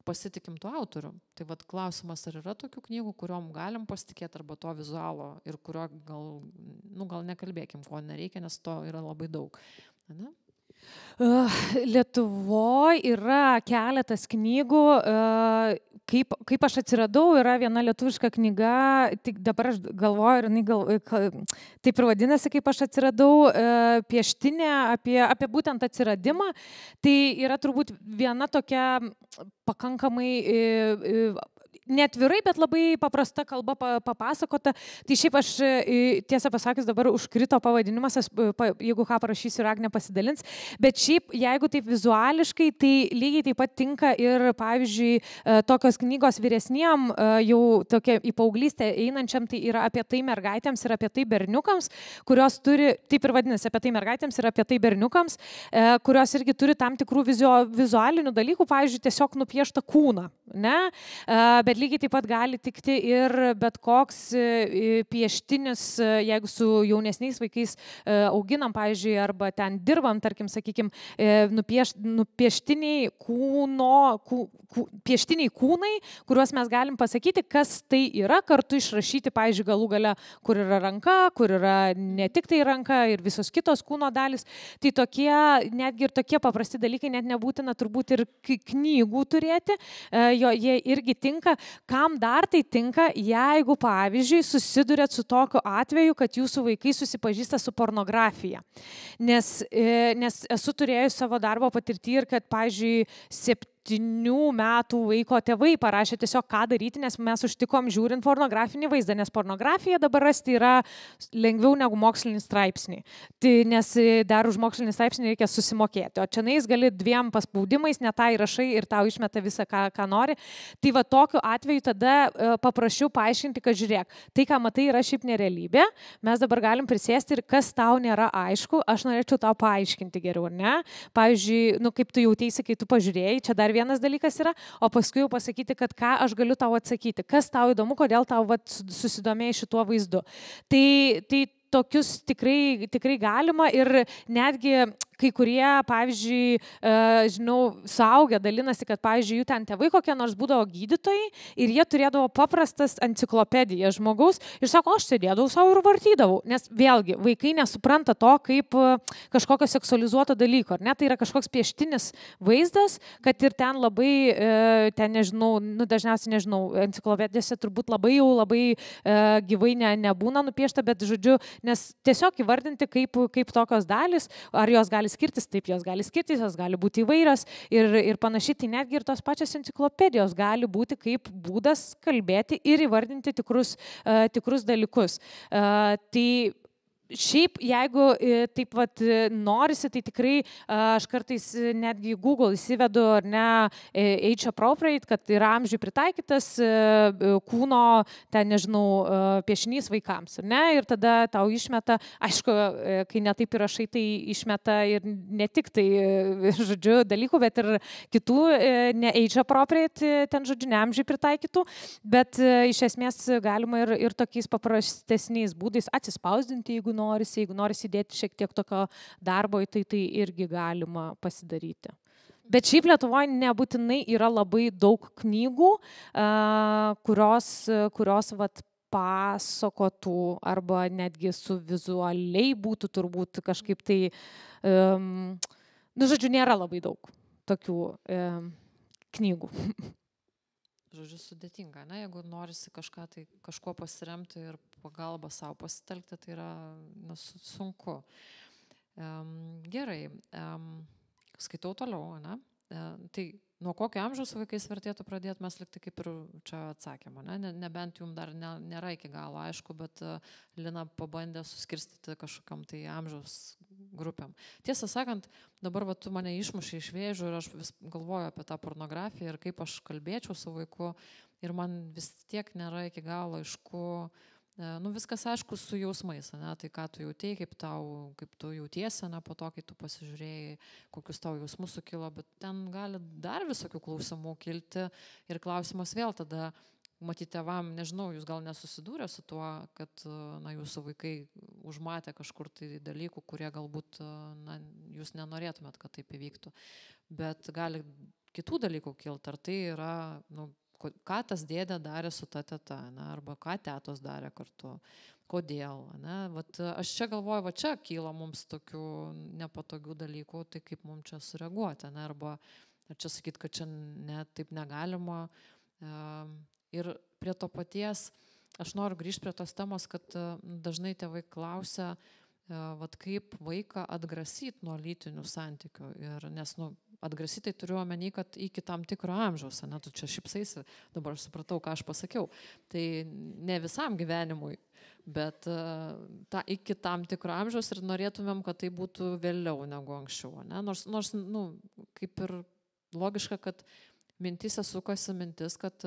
pasitikim tuo autoriu. Tai klausimas, ar yra tokių knygų, kuriuom galim pasitikėti arba to vizualo ir kurio gal nekalbėkim, ko nereikia, nes to yra labai daug. Ne? Lietuvoje yra keletas knygų, kaip aš atsiradau, yra viena lietuviška knyga, tik dabar aš galvoju, taip ir vadinasi, kaip aš atsiradau, pieštinė apie būtent atsiradimą. Tai yra turbūt viena tokia pakankamai neatvirai, bet labai paprasta kalba papasakota. Tai šiaip aš, tiesą pasakius, dabar užkrito pavadinimas, jeigu ką parašysiu, Agnė pasidalins. Bet šiaip, jeigu taip vizuališkai, tai lygiai taip pat tinka ir, pavyzdžiui, tokios knygos vyresniem, jau tokia į paauglystę einančiam, tai yra apie tai mergaitėms ir apie tai berniukams, kurios turi, taip ir vadinasi, apie tai mergaitėms ir apie tai berniukams, kurios irgi turi tam tikrų vizualinių dalykų, pavyzdžiui, tiesiog nupiešta kūną, ne? Bet lygiai taip pat gali tikti ir bet koks pieštinis, jeigu su jaunesniais vaikais auginam, pavyzdžiui, arba ten dirbam, tarkim, sakykime, pieštiniai kūnai, kuriuos mes galim pasakyti, kas tai yra, kartu išrašyti, pavyzdžiui, galų gale, kur yra ranka, kur yra ne tik tai ranka ir visos kitos kūno dalis. Tai tokie, netgi ir tokie paprasti dalykai, net nebūtina turbūt ir knygų turėti, jie irgi tinka. Kam dar tai tinka, jeigu, pavyzdžiui, susidurėt su tokiu atveju, kad jūsų vaikai susipažįsta su pornografija. Nes esu turėjus savo darbo patirtį ir kad, pavyzdžiui, metų vaiko tėvai parašė tiesiog, ką daryti, nes mes užtikom žiūrint pornografinį vaizdą, nes pornografiją dabar rasti yra lengviau negu mokslinį straipsnį. Tai nes dar už mokslinį straipsnį reikia susimokėti, o čianais gali 2 paspaudimais, ne tą įrašai ir tau išmeta visą, ką nori. Tai va tokiu atveju tada paprašiau paaiškinti, kad žiūrėk, tai, ką matai, yra šiaip nerealybė, mes dabar galim prisėsti ir kas tau nėra aišku, aš norėčiau tau paaiškinti geriau, ar ne? Pavyzdžiui, kaip tu jautėsi, kai tu pažiūrėjai, čia dar vienas dalykas yra, o paskui jau pasakyti, kad ką aš galiu tau atsakyti, kas tau įdomu, kodėl tau susidomėjai šituo vaizdu. Tai tokius tikrai galima ir netgi kai kurie, pavyzdžiui, žinau, suaugę dalinasi, kad, pavyzdžiui, jų ten tėvai kokie nors būdavo gydytojai ir jie turėdavo paprastas enciklopediją žmogaus ir sako, aš sėdėdavau savo ir vartydavau, nes vėlgi vaikai nesupranta to kaip kažkokio seksualizuoto dalyko, ar ne, tai yra kažkoks pieštinis vaizdas, kad ir ten labai, ten nežinau, dažniausiai nežinau, enciklopedijose turbūt labai gyvai nebūna nupiešta, bet žodžiu, nes tiesiog įvardinti kaip tokios dalys, ar jos gali skirtis, taip jos gali skirtis, jos gali būti įvairios ir panašiai, tai netgi ir tos pačios enciklopedijos gali būti kaip būdas kalbėti ir įvardinti tikrus dalykus. Tai šiaip, jeigu taip vat norisi, tai tikrai aš kartais netgi Google įsivedu, ar ne, age appropriate, kad yra amžiui pritaikytas kūno, ten nežinau, piešinys vaikams, ar ne, ir tada tau išmeta, aišku, kai netaip įrašai, tai išmeta ir ne tik tai, žodžiu, dalykų, bet ir kitų ne age appropriate, ten, žodžiu, ne amžiui pritaikytų, bet iš esmės galima ir tokiais paprastesniais būdais atsispausdinti, jeigu norisi įdėti šiek tiek tokio darbo, tai irgi galima pasidaryti. Bet šiaip Lietuvoje nebūtinai yra labai daug knygų, kurios vat, pasakotų arba netgi su vizualiai būtų turbūt kažkaip tai, žodžiu, nėra labai daug tokių knygų. Žodžiu, sudėtinga, ne? Jeigu norisi kažkuo pasiremti ir pagalbą savo pasitelkti, tai yra sunku. Gerai, skaitau toliau, ne? Tai nuo kokio amžiaus vaikais vertėtų pradėti, mes liktai kaip ir čia atsakėme, ne? Nebent jums dar nėra iki galo aišku, bet Lina pabandė suskirstyti kažkokiam tai amžiaus grupėm. Tiesą sakant, dabar tu mane išmušė iš vėžių ir aš vis galvoju apie tą pornografiją ir kaip aš kalbėčiau su vaiku ir man vis tiek nėra iki galo aišku, viskas aišku su jausmais, ne? Tai ką tu jautėjai, kaip tu jautiesi, ne? Po to, kai tu pasižiūrėjai, kokius tau jausmus sukilo, bet ten gali dar visokių klausimų kilti ir klausimas vėl tada, matyti tėvam, nežinau, jūs gal nesusidūrė su tuo, kad jūsų vaikai užmatė kažkur tai dalykų, kurie galbūt jūs nenorėtumėt, kad taip įvyktų, bet gali kitų dalykų kilti, ar tai yra, ką tas dėdė darė su ta teta, ne? Arba ką tetos darė kartu, kodėl. Ne? Vat aš čia galvoju, čia kyla mums tokių nepatogių dalykų, tai kaip mums čia sureaguoti, ne? Arba čia sakyti, kad čia taip negalima. Ir prie to paties, aš noriu grįžti prie tos temos, kad dažnai tėvai klausia, kaip vaiką atgrasyti nuo lytinių santykių. Ir nes, atgrasytai turiu omeny, kad iki tam tikro amžiaus, ne, tu čia šipsaisi, dabar aš supratau, ką aš pasakiau. Tai ne visam gyvenimui, bet iki tam tikro amžiaus ir norėtumėm, kad tai būtų vėliau negu anksčiau. Ne? Nors kaip ir logiška, kad mintise sukasi mintis, kad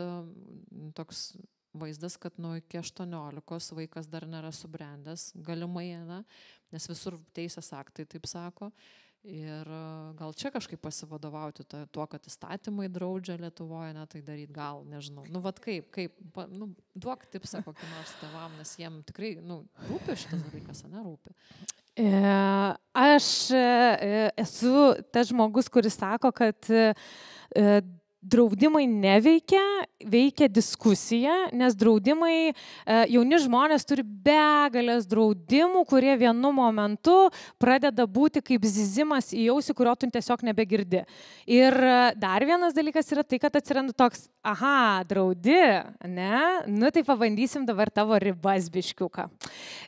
toks vaizdas, kad iki 18 vaikas dar nėra subrendęs, galimai, ne? Nes visur teisės aktai taip sako. Ir gal čia kažkaip pasivadovauti tuo, kad įstatymai draudžia Lietuvoje, ne, tai daryti gal, nežinau. Duok tipsą kokį nors tėvam, nes jiem tikrai, rūpi šitas dalykas, ne, rūpi. Aš esu tas žmogus, kuris sako, kad draudimai neveikia, veikia diskusija, nes draudimai, jauni žmonės turi begalės draudimų, kurie vienu momentu pradeda būti kaip zyzimas į ausį, kurio tu tiesiog nebegirdi. Ir dar vienas dalykas yra tai, kad atsiranda toks, draudi, ne? Tai pabandysim dabar tavo ribas biškiuką.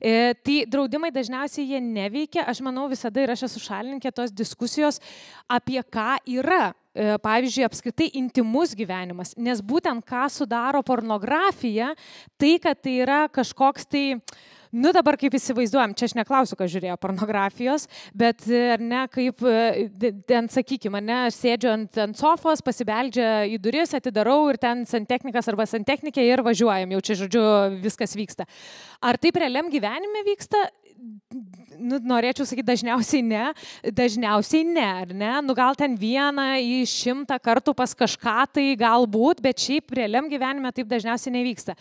Tai draudimai dažniausiai jie neveikia, aš manau visada ir aš esu šalininkė tos diskusijos apie ką yra pavyzdžiui, apskritai intimus gyvenimas, nes būtent ką sudaro pornografija, tai, kad tai yra kažkoks tai, nu dabar kaip įsivaizduojam, čia aš neklausiu, kas žiūrėjo pornografijos, bet ar ne, kaip, ten sakykime, ne, aš sėdžiu ant sofos, pasibeldžia į duris, atidarau ir ten santechnikas arba santechnikė ir važiuojam, jau čia, žodžiu, viskas vyksta. Ar taip realiam gyvenime vyksta? Nu, norėčiau sakyti, dažniausiai ne, ar ne? Nu, gal ten 1 į 100 kartų pas kažką tai galbūt, bet šiaip realiam gyvenime taip dažniausiai nevyksta.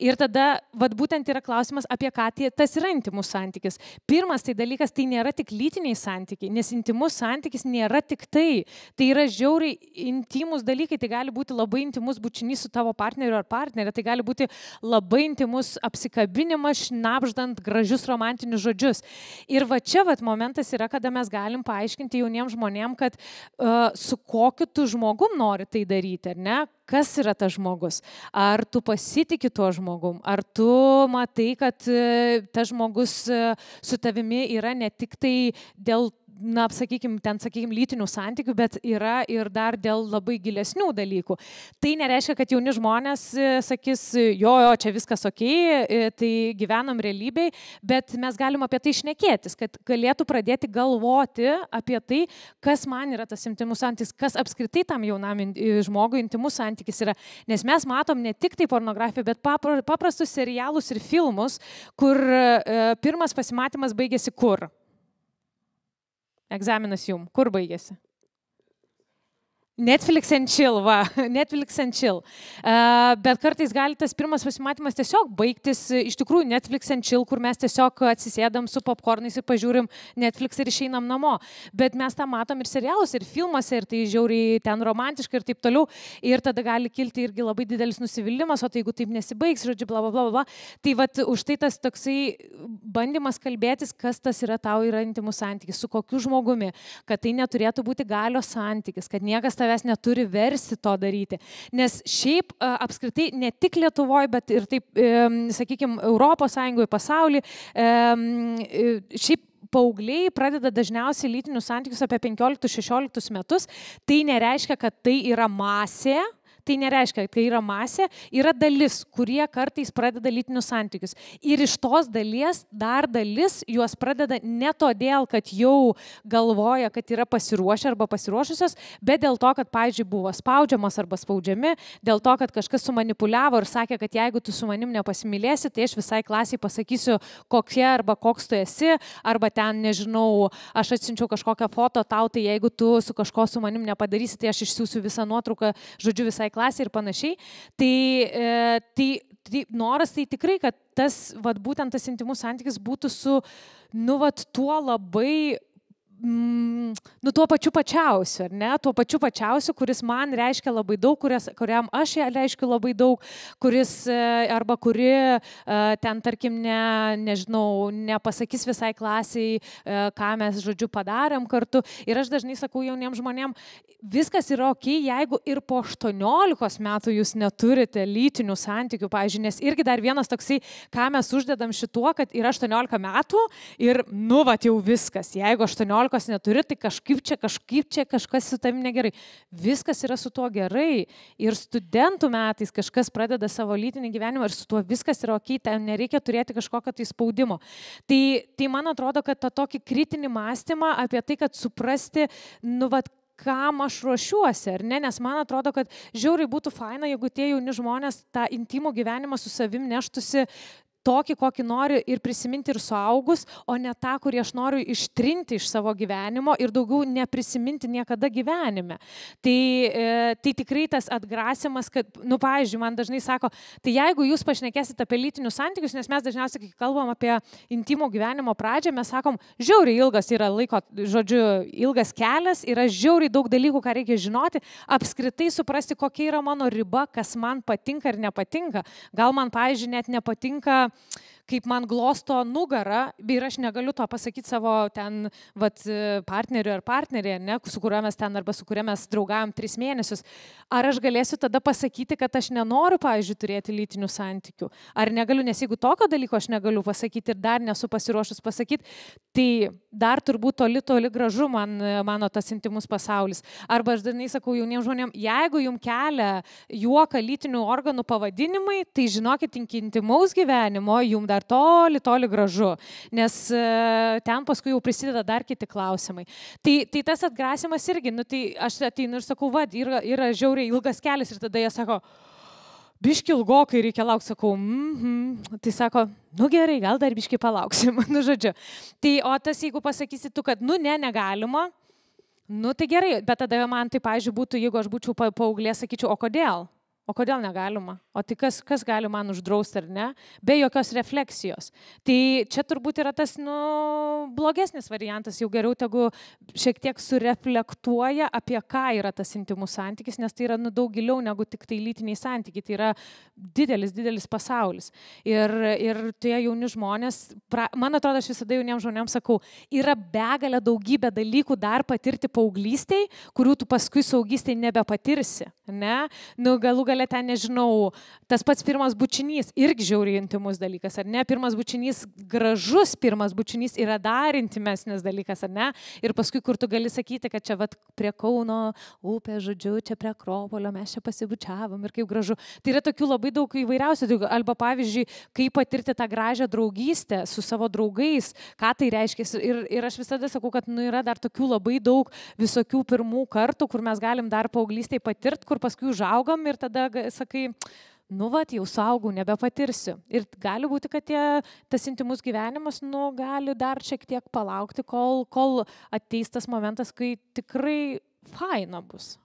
Ir tada, vat būtent yra klausimas, apie ką tas yra intimus santykis. Pirmas tai dalykas, tai nėra tik lytiniai santykiai, nes intimus santykis nėra tik tai. Tai yra žiauriai intimus dalykai, tai gali būti labai intimus bučinys su tavo partneriu ar partnerė, tai gali būti labai intimus apsikabinimas, šnabždant gražius romantinius žodžius. Ir va čia momentas yra, kada mes galim paaiškinti jauniems žmonėm, kad su kokiu tu žmogum nori tai daryti, ar ne? Kas yra tas žmogus? Ar tu pasitiki tuo žmogum? Ar tu matai, kad tas žmogus su tavimi yra ne tik tai dėl na, sakykime, lytinių santykių, bet yra ir dar dėl labai gilesnių dalykų. Tai nereiškia, kad jauni žmonės sakys, jo, čia viskas okei, tai gyvenam realybėj, bet mes galim apie tai šnekėtis, kad galėtų pradėti galvoti apie tai, kas man yra tas intimus santykis, kas apskritai tam jaunam žmogui intimus santykis yra. Nes mes matom ne tik tai pornografiją, bet paprastus serialus ir filmus, kur pirmas pasimatymas baigėsi kur? Egzaminas jum. Kur baigėsi? Netflix and chill, va, Netflix and chill. Bet kartais gali tas pirmas pasimatymas tiesiog baigtis, iš tikrųjų Netflix and chill, kur mes tiesiog atsisėdam su popcornais ir pažiūrim Netflix ir išeinam namo. Bet mes tą matom ir serialus, ir filmuose, ir tai žiauriai ten romantiškai ir taip toliau. Ir tada gali kilti irgi labai didelis nusivylimas, o tai jeigu taip nesibaigs, žodžiu, bla, bla, bla, bla. Tai vat už tai tas toksai bandymas kalbėtis, kas tas yra tau yra intimus santykis, su kokiu žmogumi, kad tai neturėtų būti galios santykis, kad niekas tavęs neturi versti to daryti. Nes šiaip apskritai ne tik Lietuvoje, bet ir taip, sakykime, Europos Sąjungoje, pasaulyje, šiaip paaugliai pradeda dažniausiai lytinius santykius apie 15-16 metus. Tai nereiškia, kad tai yra masė. Tai nereiškia, kad tai yra masė, yra dalis, kurie kartais pradeda lytinius santykius. Ir iš tos dalies, dar dalis juos pradeda ne todėl, kad jau galvoja, kad yra pasiruošę arba pasiruošusios, bet dėl to, kad, pavyzdžiui, buvo spaudžiamas arba spaudžiami, dėl to, kad kažkas sumanipuliavo ir sakė, kad jeigu tu su manim nepasimylėsi, tai aš visai klasiai pasakysiu, kokie arba koks tu esi, arba ten, nežinau, aš atsiunčiau kažkokią foto tau, tai jeigu tu su kažko su manim nepadarysi, tai aš išsiųsiu visą nuotrauką, žodžiu, visai klasė ir panašiai, tai noras tai tikrai, kad tas, vat, būtent tas intimus santykis būtų su, nu, vat, tuo labai, nu, tuo pačiu pačiausiu, ar ne? Tuo pačiu pačiausiu, kuris man reiškia labai daug, kuriam aš reiškiu labai daug, kuris arba kuri ten, tarkim, nežinau, nepasakys visai klasiai, ką mes, žodžiu, padarėm kartu. Ir aš dažnai sakau jauniems žmonėms, viskas yra okei, jeigu ir po 18 metų jūs neturite lytinių santykių, pavyzdžiui, nes irgi dar vienas toksai, ką mes uždedam šituo, kad yra 18 metų ir, nu, vat jau viskas, jeigu 18 neturi, tai kažkaip čia kažkas su tavim negerai. Viskas yra su tuo gerai. Ir studentų metais kažkas pradeda savo lytinį gyvenimą ir su tuo viskas yra okei, ten nereikia turėti kažkokio tai spaudimo. Tai man atrodo, kad tą tokį kritinį mąstymą apie tai, kad suprasti, nu, vat, kam aš ruošiuosi, ar ne? Nes man atrodo, kad žiauriai būtų faina, jeigu tie jauni žmonės tą intimų gyvenimą su savim neštųsi tokį, kokį noriu ir prisiminti ir suaugus, o ne tą, kurį aš noriu ištrinti iš savo gyvenimo ir daugiau neprisiminti niekada gyvenime. Tai tikrai tas atgrasimas, kad, nu, pavyzdžiui, man dažnai sako, tai jeigu jūs pašnekėsite apie lytinius santykius, nes mes dažniausiai, kai kalbam apie intimų gyvenimo pradžią, mes sakom, žiauriai ilgas yra laiko, žodžiu, ilgas kelias, yra žiauriai daug dalykų, ką reikia žinoti, apskritai suprasti, kokia yra mano riba, kas man patinka ir nepatinka. Gal man, pavyzdžiui, net nepatinka kaip man glosto nugarą ir aš negaliu to pasakyti savo ten partneriu ar partnerė, ne, su kuriuo mes ten arba su kuria mes draugavom 3 mėnesius. Ar aš galėsiu tada pasakyti, kad aš nenoriu, pavyzdžiui, turėti lytinių santykių? Ar negaliu, nes jeigu tokio dalyko aš negaliu pasakyti ir dar nesu pasiruošus pasakyti, tai dar turbūt toli gražu mano tas intimus pasaulis. Arba aš dažnai sakau jauniems žmonėms, jeigu jums kelia juoką lytinių organų pavadinimai, tai žinokit, iki intimaus gyvenimo jums dar toli gražu, nes ten paskui jau prisideda dar kiti klausimai. Tai tas atgrasimas irgi, tai aš ateinu ir sakau, yra žiauriai ilgas kelias ir tada jie sako, biški ilgokai reikia laukti, sakau, tai sako, gerai, gal dar biški palauksim, žodžiu. Tai o tas, jeigu pasakysi tu, kad negalima, tai gerai, bet tada man tai, pavyzdžiui, būtų, jeigu aš būčiau paauglė, sakyčiau, o kodėl? O kodėl negalima? O tai kas gali man uždrausti ar ne? Be jokios refleksijos. Tai čia turbūt yra tas, blogesnis variantas, jau geriau tegu šiek tiek sureflektuoja, apie ką yra tas intimus santykis, nes tai yra daug giliau negu tik tai lytiniai santykiai, tai yra didelis pasaulis. Ir tie jauni žmonės, man atrodo, aš visada jauniems žmonėms sakau, yra begalė daugybė dalykų dar patirti paauglystėj, kurių tu paskui suaugystėj nebepatirsi, ne? Galų gale ten, nežinau, tas pats pirmas bučinys, irgi žiauriai intimus dalykas, ar ne? Pirmas bučinys, gražus pirmas bučinys yra dar intimesnis dalykas, ar ne? Ir paskui, kur tu gali sakyti, kad čia prie Kauno upė, žodžiu, čia prie Akropolio, mes čia pasibučiavom ir kaip gražu. Tai yra tokių labai daug įvairiausių dalykų. Arba pavyzdžiui, kaip patirti tą gražią draugystę su savo draugais, ką tai reiškia. Ir aš visada sakau, kad yra dar tokių labai daug visokių pirmų kartų, kur mes galim dar paauglystėj patirti, kur paskui užaugam ir tada sakai, jau suaugau, nebepatirsiu. Ir gali būti, kad tas intimus gyvenimas, gali dar šiek tiek palaukti, kol ateis tas momentas, kai tikrai faina bus.